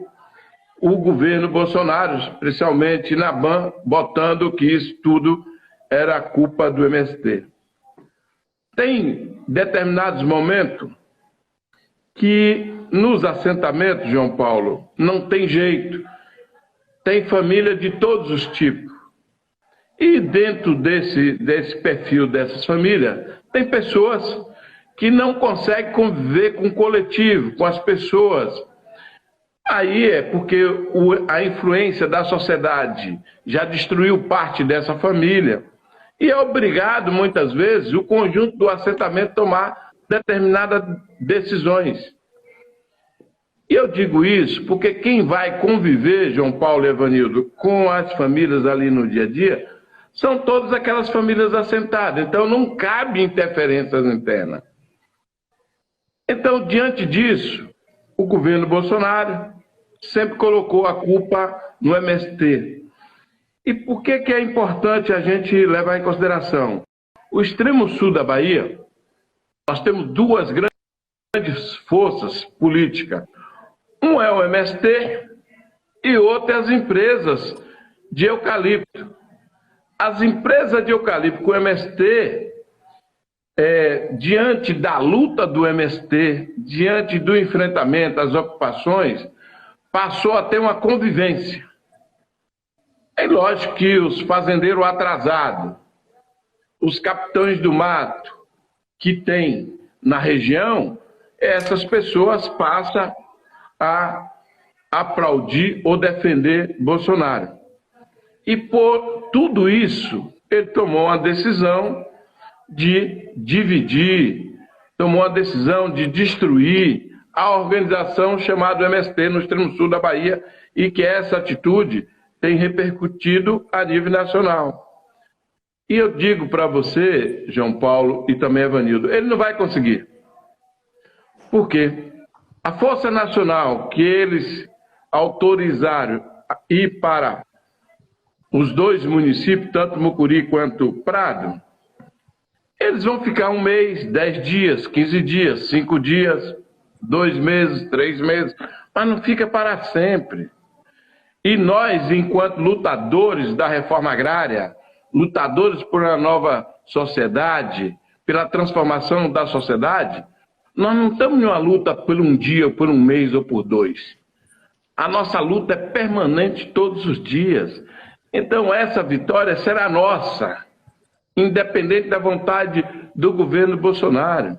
O governo Bolsonaro, especialmente na BAN, botando que isso tudo era culpa do MST. Tem determinados momentos que nos assentamentos, João Paulo, não tem jeito. Tem família de todos os tipos. E dentro desse perfil dessas famílias, tem pessoas que não conseguem conviver com o coletivo, com as pessoas. Aí é porque a influência da sociedade já destruiu parte dessa família. E é obrigado, muitas vezes, o conjunto do assentamento a tomar determinadas decisões. E eu digo isso porque quem vai conviver, João Paulo e Evanildo, com as famílias ali no dia a dia, são todas aquelas famílias assentadas. Então não cabe interferências internas. Então, diante disso, o governo Bolsonaro sempre colocou a culpa no MST. E por que é importante a gente levar em consideração? O extremo sul da Bahia, nós temos duas grandes forças políticas. Um é o MST e outro é as empresas de eucalipto. As empresas de eucalipto com o MST, diante da luta do MST, diante do enfrentamento das ocupações, passou a ter uma convivência. É lógico que os fazendeiros atrasados, os capitães do mato que tem na região, essas pessoas passam a aplaudir ou defender Bolsonaro. E por tudo isso, ele tomou uma decisão de dividir, tomou uma decisão de destruir a organização chamada MST no extremo sul da Bahia, e que essa atitude tem repercutido a nível nacional. E eu digo para você, João Paulo, e também Evanildo, ele não vai conseguir. Por quê? A Força Nacional que eles autorizaram ir para os dois municípios, tanto Mucuri quanto Prado, eles vão ficar 1 mês, 10 dias, 15 dias, 5 dias, 2 meses, 3 meses, mas não fica para sempre. E nós, enquanto lutadores da reforma agrária, lutadores por uma nova sociedade, pela transformação da sociedade, nós não estamos em uma luta por 1 dia, por 1 mês ou por 2. A nossa luta é permanente todos os dias. Então essa vitória será nossa, independente da vontade do governo Bolsonaro.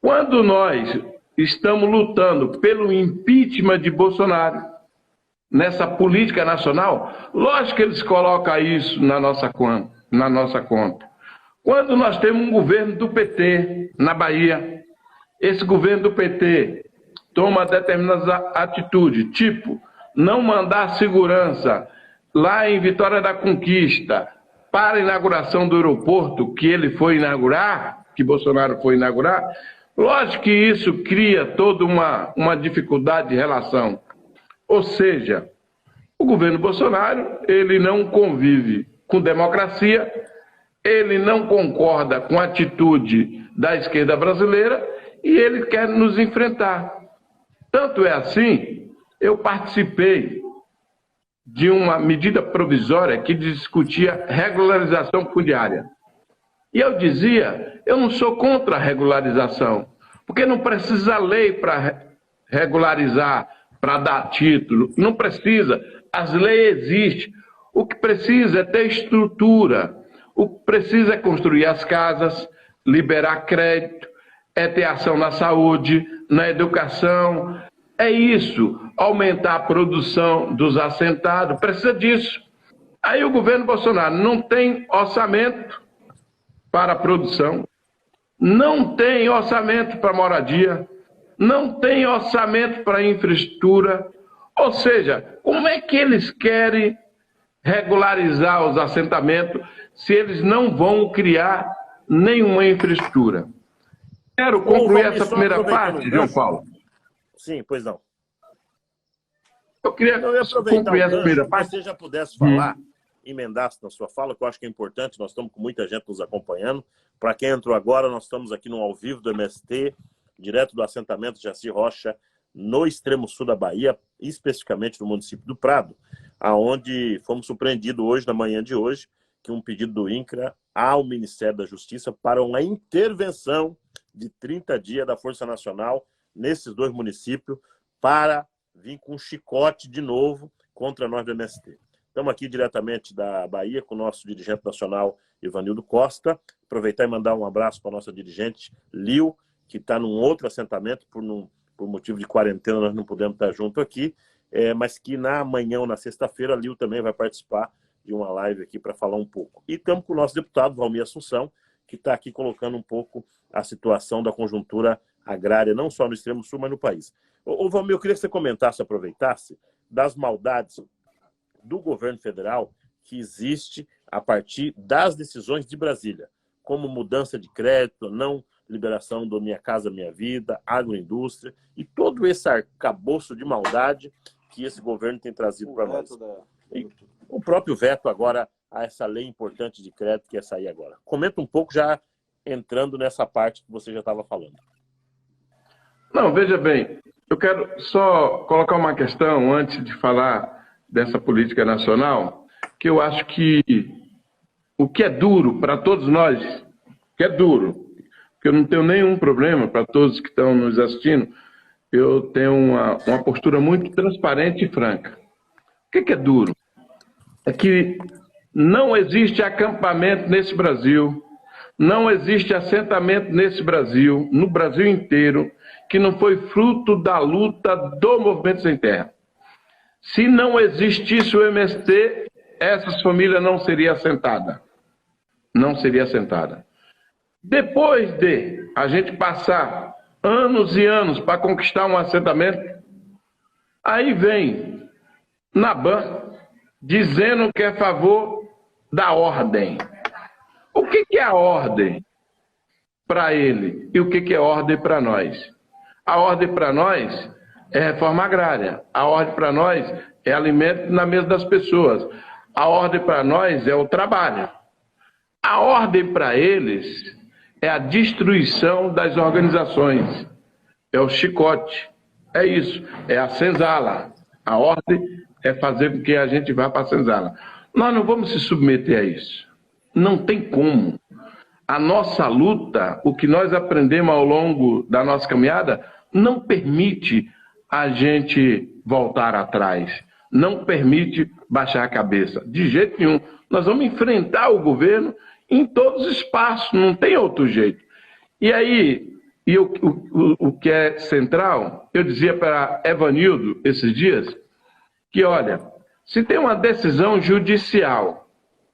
Quando nós estamos lutando pelo impeachment de Bolsonaro, nessa política nacional, lógico que eles colocam isso na nossa conta. Quando nós temos um governo do PT na Bahia, esse governo do PT toma determinadas atitudes, tipo, não mandar segurança lá em Vitória da Conquista para a inauguração do aeroporto que ele foi inaugurar, que Bolsonaro foi inaugurar, lógico que isso cria toda uma dificuldade de relação. Ou seja, o governo Bolsonaro, ele não convive com democracia, ele não concorda com a atitude da esquerda brasileira e ele quer nos enfrentar. Tanto é assim, eu participei de uma medida provisória que discutia regularização fundiária. E eu dizia, eu não sou contra a regularização, porque não precisa lei para regularizar, para dar título, não precisa, as leis existem. O que precisa é ter estrutura, o que precisa é construir as casas, liberar crédito, é ter ação na saúde, na educação, é isso, aumentar a produção dos assentados, precisa disso. Aí o governo Bolsonaro não tem orçamento para a produção, não tem orçamento para moradia, não tem orçamento para infraestrutura. Ou seja, como é que eles querem regularizar os assentamentos se eles não vão criar nenhuma infraestrutura? Quero concluir essa primeira parte, João Paulo. Sim, pois não. Eu queria concluir essa primeira parte. Se você já pudesse falar, emendasse na sua fala, que eu acho que é importante, nós estamos com muita gente nos acompanhando. Para quem entrou agora, nós estamos aqui no ao vivo do MST, direto do assentamento Jaci Rocha, no extremo sul da Bahia, especificamente no município do Prado, aonde fomos surpreendidos hoje, na manhã de hoje, que um pedido do INCRA ao Ministério da Justiça para uma intervenção de 30 dias da Força Nacional nesses dois municípios para vir com um chicote de novo contra nós do MST. Estamos aqui diretamente da Bahia com o nosso dirigente nacional, Ivanildo Costa. Aproveitar e mandar um abraço para a nossa dirigente, Lil, que está num outro assentamento, por motivo de quarentena nós não podemos estar junto aqui, mas que na manhã ou na sexta-feira, a Lil também vai participar de uma live aqui para falar um pouco. E estamos com o nosso deputado, Valmir Assunção, que está aqui colocando um pouco a situação da conjuntura agrária, não só no extremo sul, mas no país. Ô Valmir, eu queria que você comentasse, aproveitasse, das maldades do governo federal que existe a partir das decisões de Brasília, como mudança de crédito, não liberação do Minha Casa Minha Vida, agroindústria e todo esse arcabouço de maldade que esse governo tem trazido para nós. E o próprio veto agora a essa lei importante de crédito que ia sair agora. Comenta um pouco já entrando nessa parte que você já estava falando. Não, veja bem, eu quero só colocar uma questão antes de falar dessa política nacional, que eu acho que o que é duro para todos nós, que é duro, porque eu não tenho nenhum problema para todos que estão nos assistindo, eu tenho uma postura muito transparente e franca. O que é duro? É que não existe acampamento nesse Brasil, não existe assentamento nesse Brasil, no Brasil inteiro, que não foi fruto da luta do Movimento Sem Terra. Se não existisse o MST, essas famílias não seriam assentadas. Não seria assentada. Depois de a gente passar anos e anos para conquistar um assentamento, aí vem Naban dizendo que é a favor da ordem. O que é a ordem para ele e o que é ordem para nós? A ordem para nós é reforma agrária. A ordem para nós é alimento na mesa das pessoas. A ordem para nós é o trabalho. A ordem para eles é a destruição das organizações. É o chicote. É isso. É a senzala. A ordem é fazer com que a gente vá para a senzala. Nós não vamos se submeter a isso. Não tem como. A nossa luta, o que nós aprendemos ao longo da nossa caminhada, não permite a gente voltar atrás. Não permite baixar a cabeça. De jeito nenhum. Nós vamos enfrentar o governo em todos os espaços. Não tem outro jeito. E aí, o que é central, eu dizia para Evanildo esses dias, que olha, se tem uma decisão judicial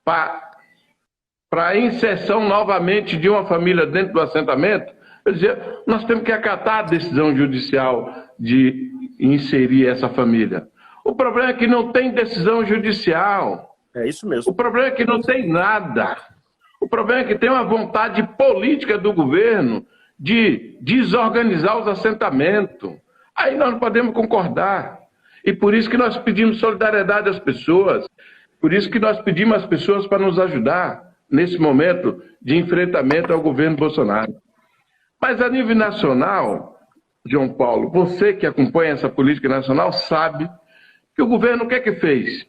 para a inserção novamente de uma família dentro do assentamento, eu dizia, nós temos que acatar a decisão judicial de inserir essa família. O problema é que não tem decisão judicial. É isso mesmo. O problema é que não tem nada. O problema é que tem uma vontade política do governo de desorganizar os assentamentos. Aí nós não podemos concordar. E por isso que nós pedimos solidariedade às pessoas. Por isso que nós pedimos às pessoas para nos ajudar nesse momento de enfrentamento ao governo Bolsonaro. Mas a nível nacional, João Paulo, você que acompanha essa política nacional sabe que o governo o que é que fez?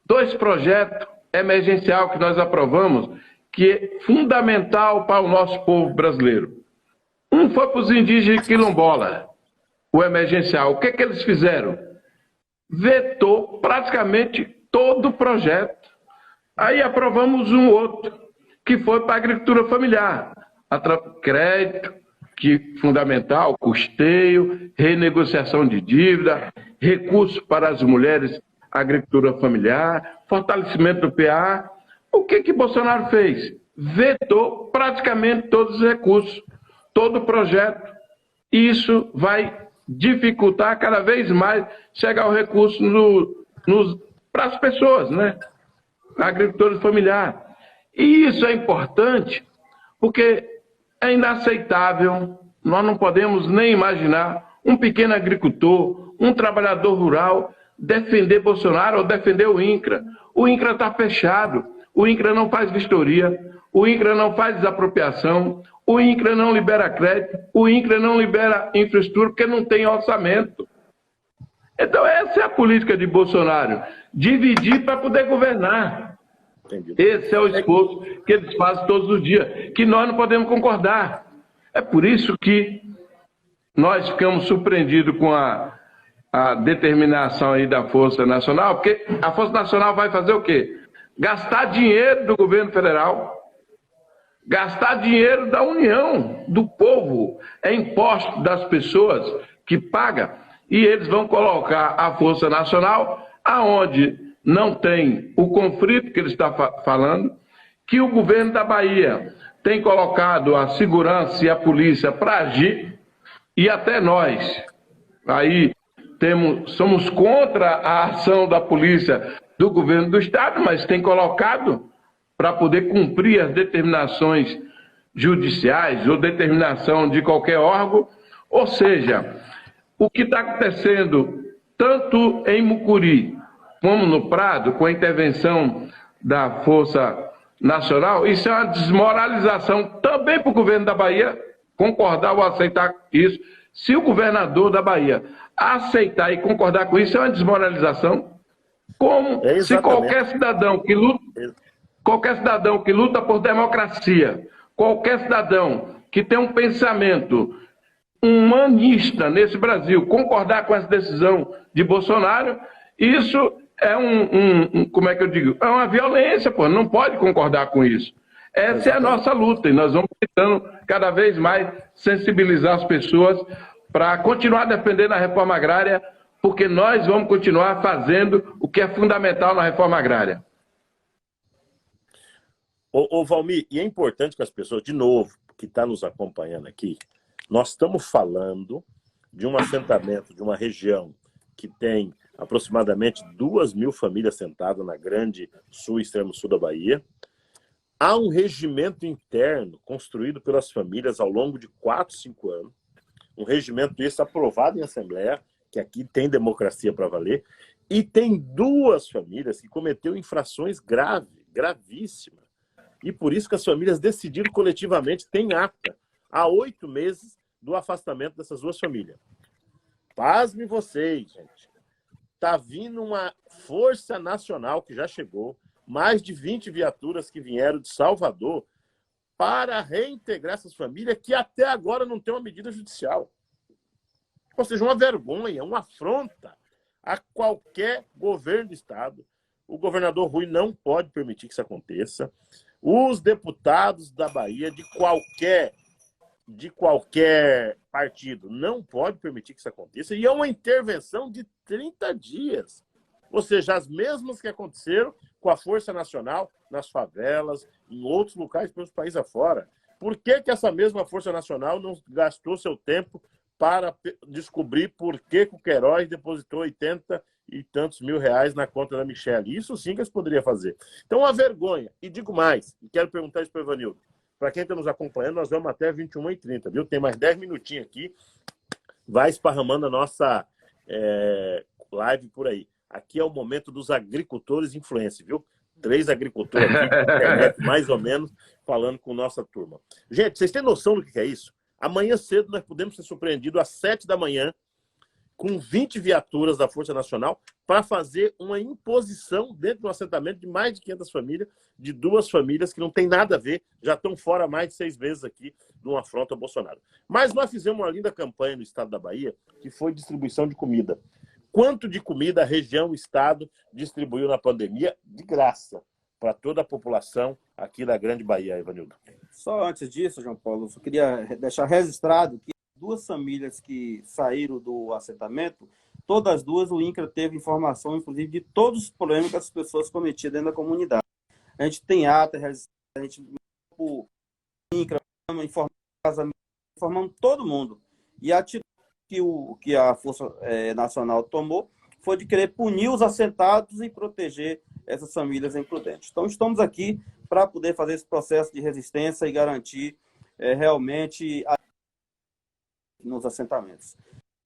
2 projetos emergenciais que nós aprovamos, que é fundamental para o nosso povo brasileiro. Um foi para os indígenas quilombolas, o emergencial. O que é que eles fizeram? Vetou praticamente todo o projeto. Aí aprovamos um outro, que foi para a agricultura familiar. Crédito, que fundamental, custeio, renegociação de dívida, recursos para as mulheres, agricultura familiar, fortalecimento do PA. O que Bolsonaro fez? Vetou praticamente todos os recursos. todo o projeto. Isso vai dificultar cada vez mais chegar o recurso para as pessoas, né? Agricultores familiares. E isso é importante porque é inaceitável, nós não podemos nem imaginar um pequeno agricultor, um trabalhador rural defender Bolsonaro ou defender o INCRA. O INCRA está fechado, o INCRA não faz vistoria, o INCRA não faz desapropriação, o INCRA não libera crédito, o INCRA não libera infraestrutura porque não tem orçamento. Então essa é a política de Bolsonaro, dividir para poder governar. Entendi. Esse é o esforço que eles fazem todos os dias, que nós não podemos concordar. É por isso que nós ficamos surpreendidos com a determinação aí da Força Nacional, porque a Força Nacional vai fazer o quê? Gastar dinheiro do governo federal, gastar dinheiro da União, do povo, é imposto das pessoas que paga, e eles vão colocar a Força Nacional aonde não tem o conflito que ele está falando, que o governo da Bahia tem colocado a segurança e a polícia para agir, e até nós, aí somos contra a ação da polícia do governo do estado, mas tem colocado para poder cumprir as determinações judiciais ou determinação de qualquer órgão. Ou seja, o que está acontecendo tanto em Mucuri como no Prado, com a intervenção da Força Nacional, isso é uma desmoralização também para o governo da Bahia concordar ou aceitar isso. Se o governador da Bahia aceitar e concordar com isso, é uma desmoralização. Como se qualquer cidadão que luta por democracia, qualquer cidadão que tem um pensamento humanista nesse Brasil, concordar com essa decisão de Bolsonaro, isso é como é que eu digo? É uma violência, pô, não pode concordar com isso. Essa é a nossa luta e nós vamos tentando cada vez mais sensibilizar as pessoas para continuar defendendo a reforma agrária, porque nós vamos continuar fazendo o que é fundamental na reforma agrária. Ô Valmir, e é importante que as pessoas, de novo, que estão nos acompanhando aqui, nós estamos falando de um assentamento, de uma região que tem aproximadamente 2.000 famílias assentadas na grande sul e extremo sul da Bahia. Há um regimento interno construído pelas famílias ao longo de 4, 5 anos. Um regimento esse aprovado em Assembleia, que aqui tem democracia para valer. E tem 2 famílias que cometeram infrações gravíssimas. E por isso que as famílias decidiram coletivamente, tem ata, há 8 meses do afastamento dessas 2 famílias. Pasmem vocês, gente. Está vindo uma Força Nacional que já chegou, mais de 20 viaturas que vieram de Salvador para reintegrar essas famílias que até agora não tem uma medida judicial. Ou seja, uma vergonha, uma afronta a qualquer governo do estado. O governador Rui não pode permitir que isso aconteça. Os deputados da Bahia, de qualquer partido, não pode permitir que isso aconteça. E é uma intervenção de 30 dias. Ou seja, as mesmas que aconteceram com a Força Nacional nas favelas, em outros locais pelos países afora. Por que essa mesma Força Nacional não gastou seu tempo para descobrir por que o Queiroz depositou 80 e tantos mil reais na conta da Michelle? Isso sim que eles poderiam fazer. Então, uma vergonha. E digo mais, e quero perguntar isso para o Evanildo. Para quem está nos acompanhando, nós vamos até 21h30, viu? Tem mais 10 minutinhos aqui. Vai esparramando a nossa live por aí. Aqui é o momento dos agricultores influência, viu? 3 agricultores aqui, internet, mais ou menos, falando com nossa turma. Gente, vocês têm noção do que é isso? Amanhã cedo nós podemos ser surpreendidos às 7 da manhã com 20 viaturas da Força Nacional para fazer uma imposição dentro do assentamento de mais de 500 famílias, de 2 famílias que não tem nada a ver, já estão fora há mais de 6 meses aqui de uma afronta ao Bolsonaro. Mas nós fizemos uma linda campanha no estado da Bahia, que foi distribuição de comida. Quanto de comida a região, o estado distribuiu na pandemia de graça para toda a população aqui da Grande Bahia, Evanildo? Só antes disso, João Paulo, eu só queria deixar registrado que 2 famílias que saíram do assentamento, todas as 2 o INCRA teve informação, inclusive, de todos os problemas que as pessoas cometiam dentro da comunidade. A gente tem ata, a gente o INCRA informa formando todo mundo. E a atitude que a Força Nacional tomou foi de querer punir os assentados e proteger essas famílias imprudentes. Então, estamos aqui para poder fazer esse processo de resistência e garantir realmente nos assentamentos.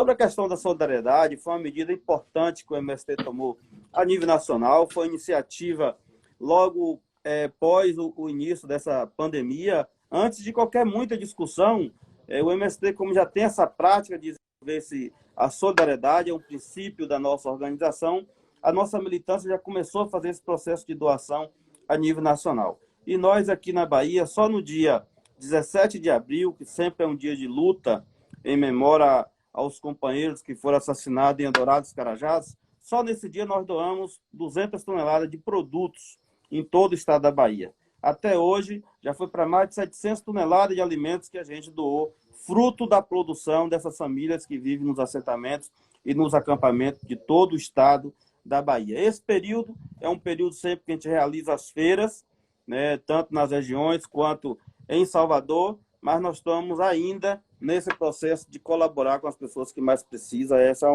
Sobre a questão da solidariedade, foi uma medida importante que o MST tomou a nível nacional, foi iniciativa logo após o início dessa pandemia. Antes de qualquer muita discussão, o MST, como já tem essa prática de desenvolver a solidariedade, é um princípio da nossa organização, a nossa militância já começou a fazer esse processo de doação a nível nacional. E nós aqui na Bahia, só no dia 17 de abril, que sempre é um dia de luta em memória aos companheiros que foram assassinados em Eldorado dos Carajás, só nesse dia nós doamos 200 toneladas de produtos em todo o estado da Bahia. Até hoje, já foi para mais de 700 toneladas de alimentos que a gente doou, fruto da produção dessas famílias que vivem nos assentamentos e nos acampamentos de todo o estado da Bahia. Esse período é um período sempre que a gente realiza as feiras, né, tanto nas regiões quanto em Salvador, mas nós estamos ainda nesse processo de colaborar com as pessoas que mais precisam. Essa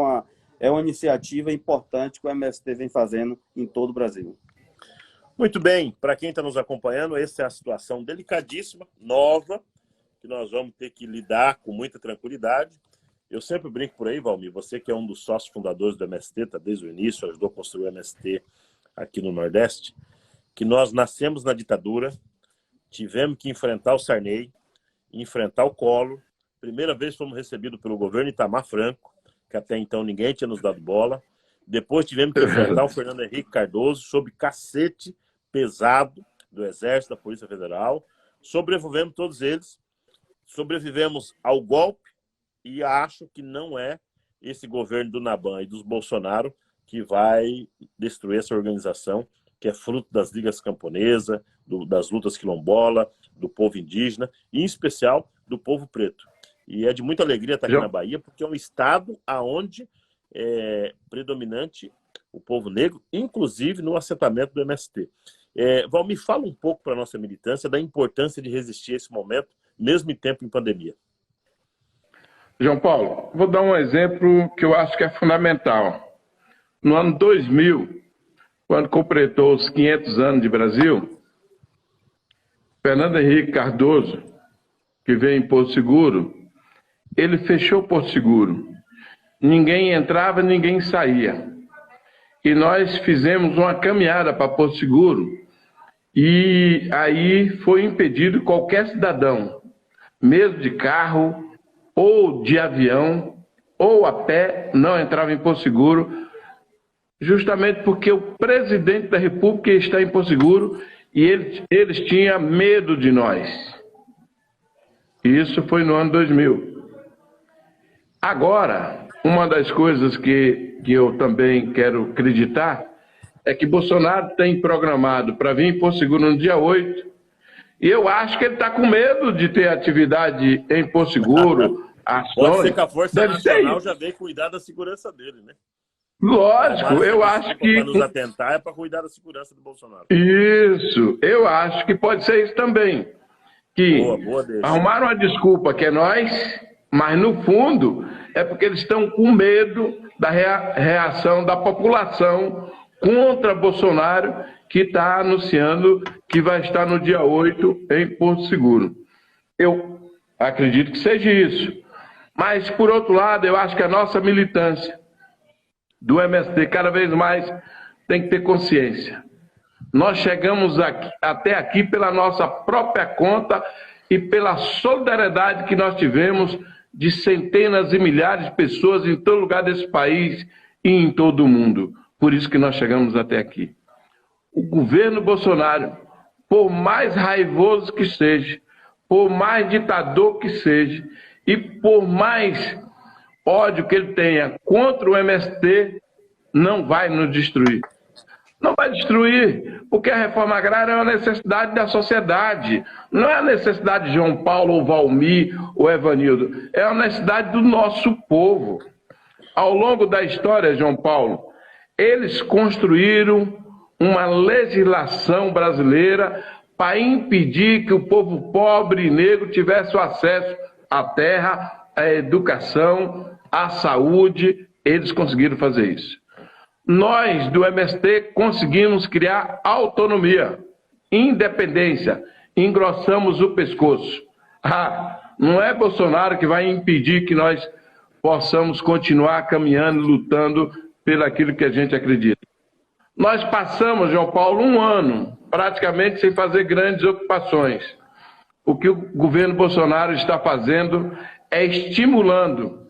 é uma iniciativa importante que o MST vem fazendo em todo o Brasil. Muito bem, para quem está nos acompanhando, essa é a situação delicadíssima, nova, que nós vamos ter que lidar com muita tranquilidade. Eu sempre brinco por aí, Valmir, você que é um dos sócios fundadores do MST, está desde o início, ajudou a construir o MST aqui no Nordeste, que nós nascemos na ditadura, tivemos que enfrentar o Sarney, enfrentar o Collor. Primeira vez fomos recebidos pelo governo Itamar Franco, que até então ninguém tinha nos dado bola. Depois tivemos que enfrentar o Fernando Henrique Cardoso sob cacete pesado do Exército, da Polícia Federal. Sobrevivemos todos eles. Sobrevivemos ao golpe e acho que não é esse governo do Naban e dos Bolsonaro que vai destruir essa organização, que é fruto das ligas camponesas, das lutas quilombola, do povo indígena e, em especial, do povo preto. E é de muita alegria estar aqui na Bahia, porque é um estado onde é predominante o povo negro, inclusive no assentamento do MST. Valmir, fala um pouco para a nossa militância da importância de resistir a esse momento, mesmo em tempo de pandemia. João Paulo, vou dar um exemplo que eu acho que é fundamental. No ano 2000, quando completou os 500 anos de Brasil, Fernando Henrique Cardoso, que veio em Porto Seguro, ele fechou Porto Seguro. Ninguém entrava, ninguém saía. E nós fizemos uma caminhada para Porto Seguro e aí foi impedido qualquer cidadão, mesmo de carro ou de avião ou a pé, não entrava em Porto Seguro, justamente porque o presidente da República está em Porto Seguro e eles tinham medo de nós. Isso foi no ano 2000. Agora, uma das coisas que eu também quero acreditar é que Bolsonaro tem programado para vir em Porto Seguro no dia 8, e eu acho que ele está com medo de ter atividade em Porto Seguro, ações. Pode ser que a Força Nacional já veio cuidar da segurança dele, né? Lógico, eu acho que... Para nos atentar é para cuidar da segurança do Bolsonaro. Isso, eu acho que pode ser isso também. Que boa arrumaram uma desculpa que é nós, mas no fundo é porque eles estão com medo da reação da população contra Bolsonaro, que está anunciando que vai estar no dia 8 em Porto Seguro. Eu acredito que seja isso. Mas, por outro lado, eu acho que a nossa militância do MST cada vez mais tem que ter consciência. Nós chegamos até aqui pela nossa própria conta e pela solidariedade que nós tivemos de centenas e milhares de pessoas em todo lugar desse país e em todo o mundo. Por isso que nós chegamos até aqui. O governo Bolsonaro, por mais raivoso que seja, por mais ditador que seja e por mais ódio que ele tenha contra o MST, não vai nos destruir. Não vai destruir, porque a reforma agrária é uma necessidade da sociedade. Não é a necessidade de João Paulo, ou Valmir, ou Evanildo. É a necessidade do nosso povo. Ao longo da história, João Paulo, eles construíram uma legislação brasileira para impedir que o povo pobre e negro tivesse o acesso a terra, a educação, a saúde, eles conseguiram fazer isso. Nós, do MST, conseguimos criar autonomia, independência, engrossamos o pescoço. Não é Bolsonaro que vai impedir que nós possamos continuar caminhando, lutando pelo aquilo que a gente acredita. Nós passamos, João Paulo, 1 ano praticamente sem fazer grandes ocupações. O que o governo Bolsonaro está fazendo é estimulando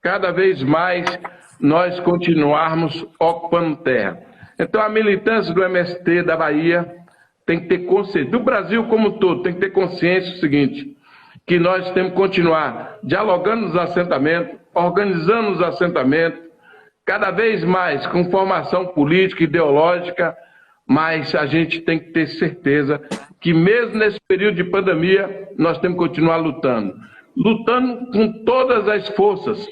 cada vez mais nós continuarmos ocupando terra. Então a militância do MST da Bahia tem que ter consciência, do Brasil como um todo, tem que ter consciência do seguinte, que nós temos que continuar dialogando nos assentamentos, organizando os assentamentos, cada vez mais com formação política, ideológica, mas a gente tem que ter certeza que mesmo nesse período de pandemia, nós temos que continuar lutando. Lutando com todas as forças,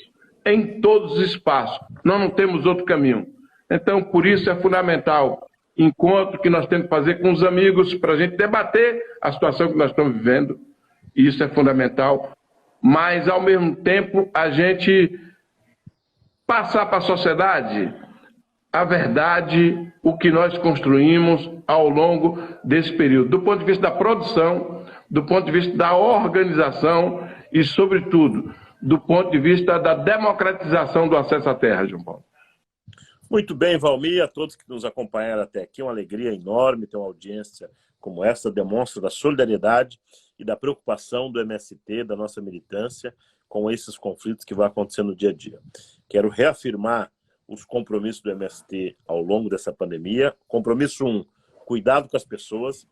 em todos os espaços. Nós não temos outro caminho. Então, por isso é fundamental encontro que nós temos que fazer com os amigos para a gente debater a situação que nós estamos vivendo. Isso é fundamental. Mas, ao mesmo tempo, a gente passar para a sociedade a verdade, o que nós construímos ao longo desse período, do ponto de vista da produção, do ponto de vista da organização e, sobretudo, do ponto de vista da democratização do acesso à terra, João Paulo. Muito bem, Valmir, a todos que nos acompanharam até aqui, uma alegria enorme ter uma audiência como essa, demonstra da solidariedade e da preocupação do MST, da nossa militância, com esses conflitos que vão acontecer no dia a dia. Quero reafirmar os compromissos do MST ao longo dessa pandemia. Compromisso 1, cuidado com as pessoas.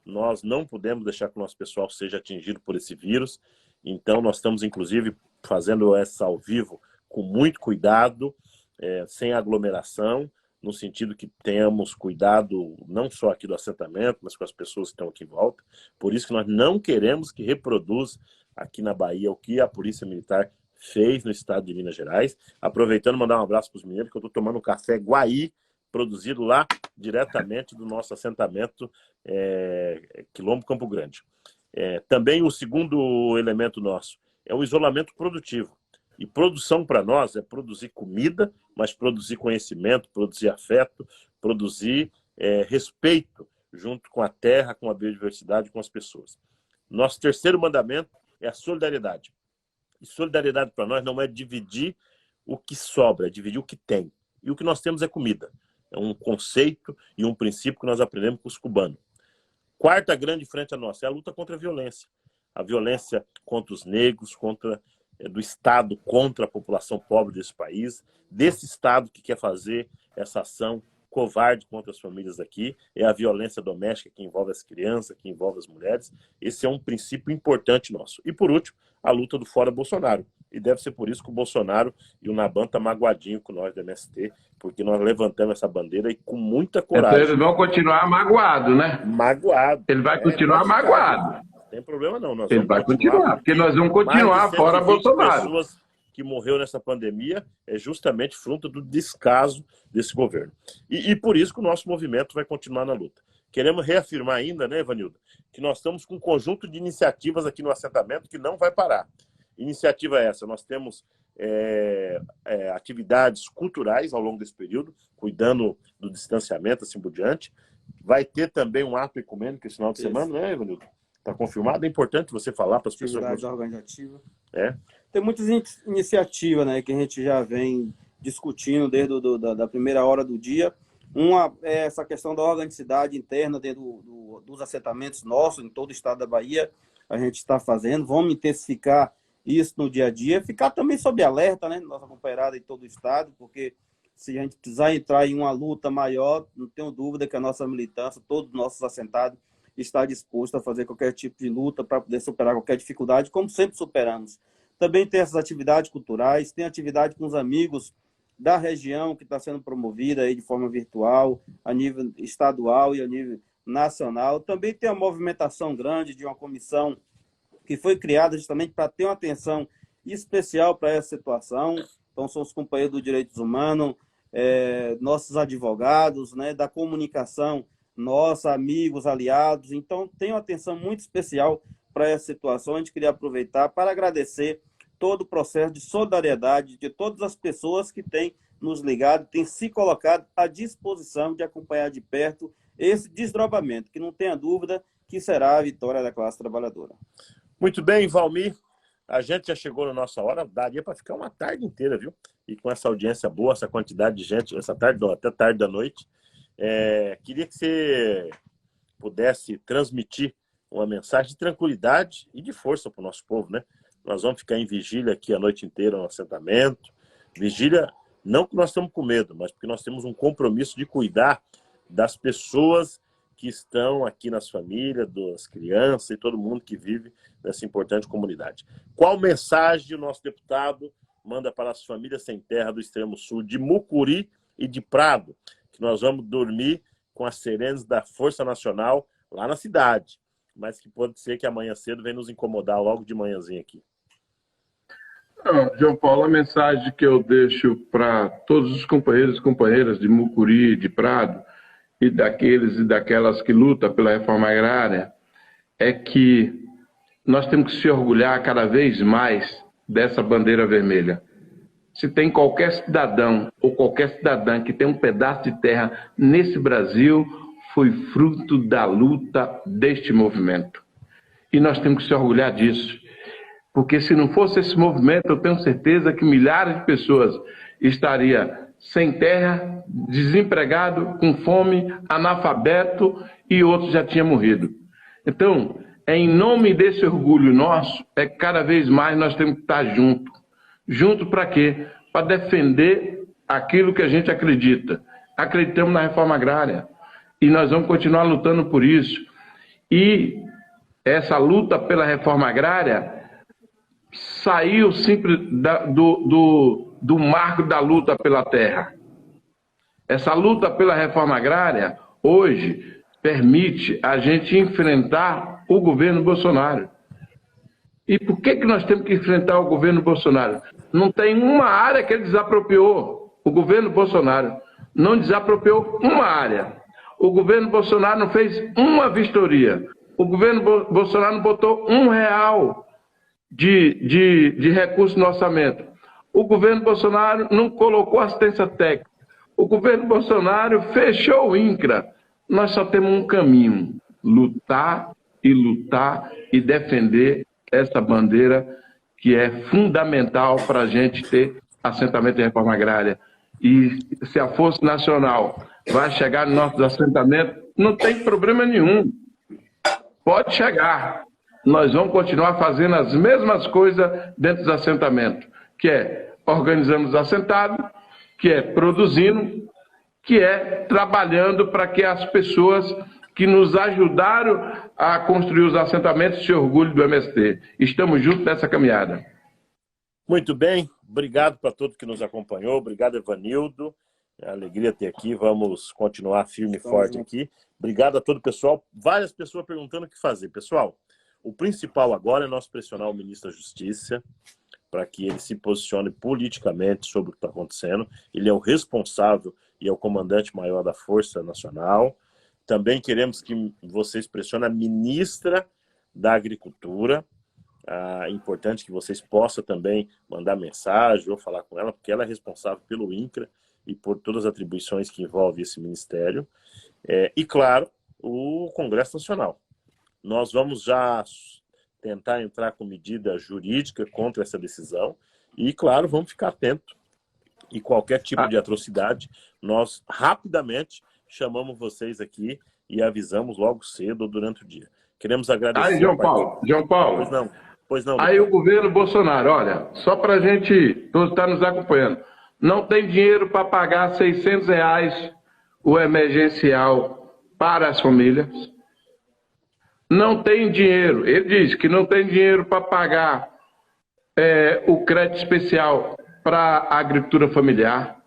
Nós não podemos deixar que o nosso pessoal seja atingido por esse vírus. Então, nós estamos, inclusive, fazendo essa ao vivo com muito cuidado, sem aglomeração, no sentido que tenhamos cuidado não só aqui do assentamento, mas com as pessoas que estão aqui em volta. Por isso que nós não queremos que reproduza aqui na Bahia o que a Polícia Militar fez no estado de Minas Gerais. Aproveitando, mandar um abraço para os mineiros, que eu estou tomando um café Guaí, produzido lá diretamente do nosso assentamento Quilombo Campo Grande. Também o segundo elemento nosso é o isolamento produtivo. E produção para nós é produzir comida, mas produzir conhecimento, produzir afeto, produzir respeito junto com a terra, com a biodiversidade, com as pessoas. Nosso terceiro mandamento é a solidariedade. E solidariedade para nós não é dividir o que sobra, é dividir o que tem. E o que nós temos é comida. É um conceito e um princípio que nós aprendemos com os cubanos. Quarta grande frente a nossa é a luta contra a violência. A violência contra os negros, do Estado contra a população pobre desse país, desse Estado que quer fazer essa ação covarde contra as famílias aqui, é a violência doméstica que envolve as crianças, que envolve as mulheres. Esse é um princípio importante nosso. E, por último, a luta do fora Bolsonaro. E deve ser por isso que o Bolsonaro e o Naban estão magoadinhos com nós do MST, porque nós levantamos essa bandeira e com muita coragem. Então eles vão continuar magoados, né? Magoado. Ele vai continuar magoado. Não tem problema não. Ele vai continuar, porque nós vamos continuar fora Bolsonaro. Pessoas que morreu nessa pandemia é justamente fruto do descaso desse governo. E por isso que o nosso movimento vai continuar na luta. Queremos reafirmar ainda, né, Evanildo, que nós estamos com um conjunto de iniciativas aqui no assentamento que não vai parar. Iniciativa essa, nós temos atividades culturais ao longo desse período, cuidando do distanciamento, assim por diante. Vai ter também um ato ecumênico esse final de semana, né, Evanildo? Está confirmado, é importante você falar para as pessoas. Atividade organizativa. Tem muitas iniciativas, né, que a gente já vem discutindo desde da primeira hora do dia. Uma é essa questão da organicidade interna dentro dos assentamentos nossos, em todo o estado da Bahia, a gente está fazendo. Vamos intensificar isso no dia a dia. Ficar também sob alerta, né, nossa companheirada em todo o estado, porque se a gente precisar entrar em uma luta maior, não tenho dúvida que a nossa militância, todos os nossos assentados, está disposto a fazer qualquer tipo de luta para poder superar qualquer dificuldade, como sempre superamos. Também tem essas atividades culturais, tem atividade com os amigos da região que está sendo promovida aí de forma virtual, a nível estadual e a nível nacional. Também tem uma movimentação grande de uma comissão que foi criada justamente para ter uma atenção especial para essa situação. Então, são os companheiros dos direitos humanos, nossos advogados, né, da comunicação, nossos amigos, aliados. Então, tem uma atenção muito especial para essa situação, a gente queria aproveitar para agradecer todo o processo de solidariedade de todas as pessoas que têm nos ligado, têm se colocado à disposição de acompanhar de perto esse desdobramento, que não tenha dúvida que será a vitória da classe trabalhadora. Muito bem, Valmir. A gente já chegou na nossa hora, daria para ficar uma tarde inteira, viu? E com essa audiência boa, essa quantidade de gente, essa tarde, até tarde da noite, queria que você pudesse transmitir uma mensagem de tranquilidade e de força para o nosso povo, né? Nós vamos ficar em vigília aqui a noite inteira no assentamento. Vigília, não que nós estamos com medo, mas porque nós temos um compromisso de cuidar das pessoas que estão aqui nas famílias, das crianças e todo mundo que vive nessa importante comunidade. Qual mensagem o nosso deputado manda para as famílias sem terra do extremo sul de Mucuri e de Prado, que nós vamos dormir com as sirenes da Força Nacional lá na cidade, mas que pode ser que amanhã cedo venha nos incomodar logo de manhãzinha aqui? Não, João Paulo, a mensagem que eu deixo para todos os companheiros e companheiras de Mucuri, de Prado, e daqueles e daquelas que lutam pela reforma agrária, é que nós temos que se orgulhar cada vez mais dessa bandeira vermelha. Se tem qualquer cidadão ou qualquer cidadã que tem um pedaço de terra nesse Brasil, foi fruto da luta deste movimento. E nós temos que se orgulhar disso. Porque se não fosse esse movimento, eu tenho certeza que milhares de pessoas estariam sem terra, desempregado, com fome, analfabeto e outros já tinham morrido. Então, em nome desse orgulho nosso, que cada vez mais nós temos que estar juntos. Junto para quê? Para defender aquilo que a gente acredita. Acreditamos na reforma agrária e nós vamos continuar lutando por isso. E essa luta pela reforma agrária saiu sempre do marco da luta pela terra. Essa luta pela reforma agrária, hoje, permite a gente enfrentar o governo Bolsonaro. E por que nós temos que enfrentar o governo Bolsonaro? Não tem uma área que ele desapropriou. O governo Bolsonaro não desapropriou uma área. O governo Bolsonaro não fez uma vistoria. O governo Bolsonaro não botou R$1 de recurso no orçamento. O governo Bolsonaro não colocou assistência técnica. O governo Bolsonaro fechou o INCRA. Nós só temos um caminho: lutar e defender essa bandeira que é fundamental para a gente ter assentamento de reforma agrária. E se a Força Nacional vai chegar nos nossos assentamentos, não tem problema nenhum. Pode chegar. Nós vamos continuar fazendo as mesmas coisas dentro dos assentamentos, que é organizando os assentados, que é produzindo, que é trabalhando para que as pessoas que nos ajudaram a construir os assentamentos se orgulhem do MST. Estamos juntos nessa caminhada. Muito bem, obrigado para todo que nos acompanhou, obrigado, Evanildo, é uma alegria ter aqui, vamos continuar firme e forte aqui. Obrigado a todo o pessoal, várias pessoas perguntando o que fazer. Pessoal, o principal agora é nós pressionar o ministro da Justiça para que ele se posicione politicamente sobre o que está acontecendo. Ele é o responsável e é o comandante maior da Força Nacional. Também queremos que vocês pressionem a ministra da Agricultura. É importante que vocês possam também mandar mensagem ou falar com ela, porque ela é responsável pelo INCRA e por todas as atribuições que envolvem esse ministério. E, claro, o Congresso Nacional. Nós vamos já tentar entrar com medida jurídica contra essa decisão e, claro, vamos ficar atento. E qualquer tipo de atrocidade, nós rapidamente chamamos vocês aqui e avisamos logo cedo ou durante o dia. Queremos agradecer... Aí, João Paulo. Pois não. Aí o governo Bolsonaro, olha, só para a gente estar nos acompanhando, não tem dinheiro para pagar R$600 o emergencial para as famílias. Não tem dinheiro. Ele diz que não tem dinheiro para pagar o crédito especial para a agricultura familiar.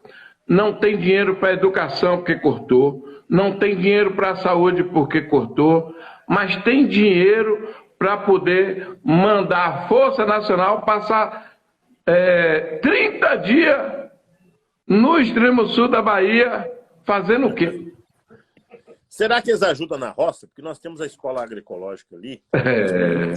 Não tem dinheiro para a educação porque cortou. Não tem dinheiro para a saúde porque cortou. Mas tem dinheiro para poder mandar a Força Nacional passar 30 dias no extremo sul da Bahia fazendo o quê? Será que eles ajudam na roça? Porque nós temos a escola agroecológica ali.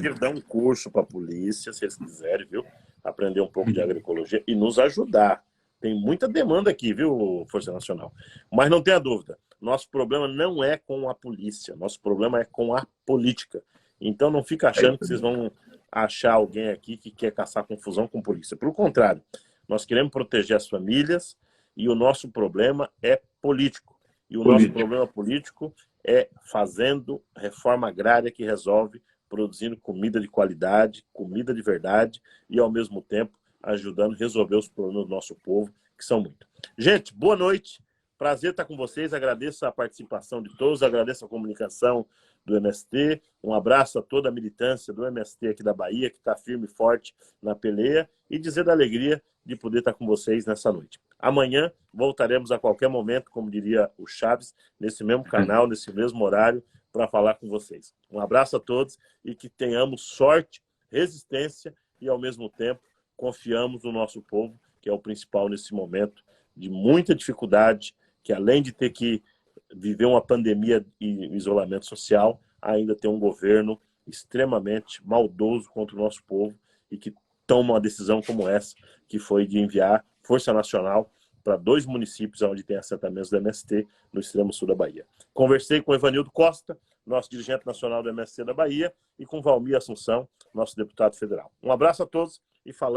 Eles dão um curso para a polícia, se eles quiserem, viu? Aprender um pouco de agroecologia e nos ajudar. Tem muita demanda aqui, viu, Força Nacional? Mas não tenha dúvida, nosso problema não é com a polícia, nosso problema é com a política. Então não fica achando que vocês vão achar alguém aqui que quer caçar confusão com a polícia. Pelo contrário, nós queremos proteger as famílias e o nosso problema é político. E o nosso problema político é fazendo reforma agrária que resolve, produzindo comida de qualidade, comida de verdade e, ao mesmo tempo, ajudando a resolver os problemas do nosso povo, que são muitos. Gente, boa noite. Prazer estar com vocês. Agradeço a participação de todos, agradeço a comunicação do MST. Um abraço a toda a militância do MST aqui da Bahia, que está firme e forte na peleia, e dizer da alegria de poder estar com vocês nessa noite. Amanhã voltaremos a qualquer momento, como diria o Chaves, nesse mesmo canal, nesse mesmo horário, para falar com vocês. Um abraço a todos e que tenhamos sorte, resistência e, ao mesmo tempo, confiamos no nosso povo, que é o principal nesse momento de muita dificuldade, que além de ter que viver uma pandemia e isolamento social, ainda tem um governo extremamente maldoso contra o nosso povo e que toma uma decisão como essa, que foi de enviar Força Nacional para 2 municípios onde tem assentamentos do MST, no extremo sul da Bahia. Conversei com o Evanildo Costa, nosso dirigente nacional do MST da Bahia, e com Valmir Assunção, nosso deputado federal. Um abraço a todos e falamos.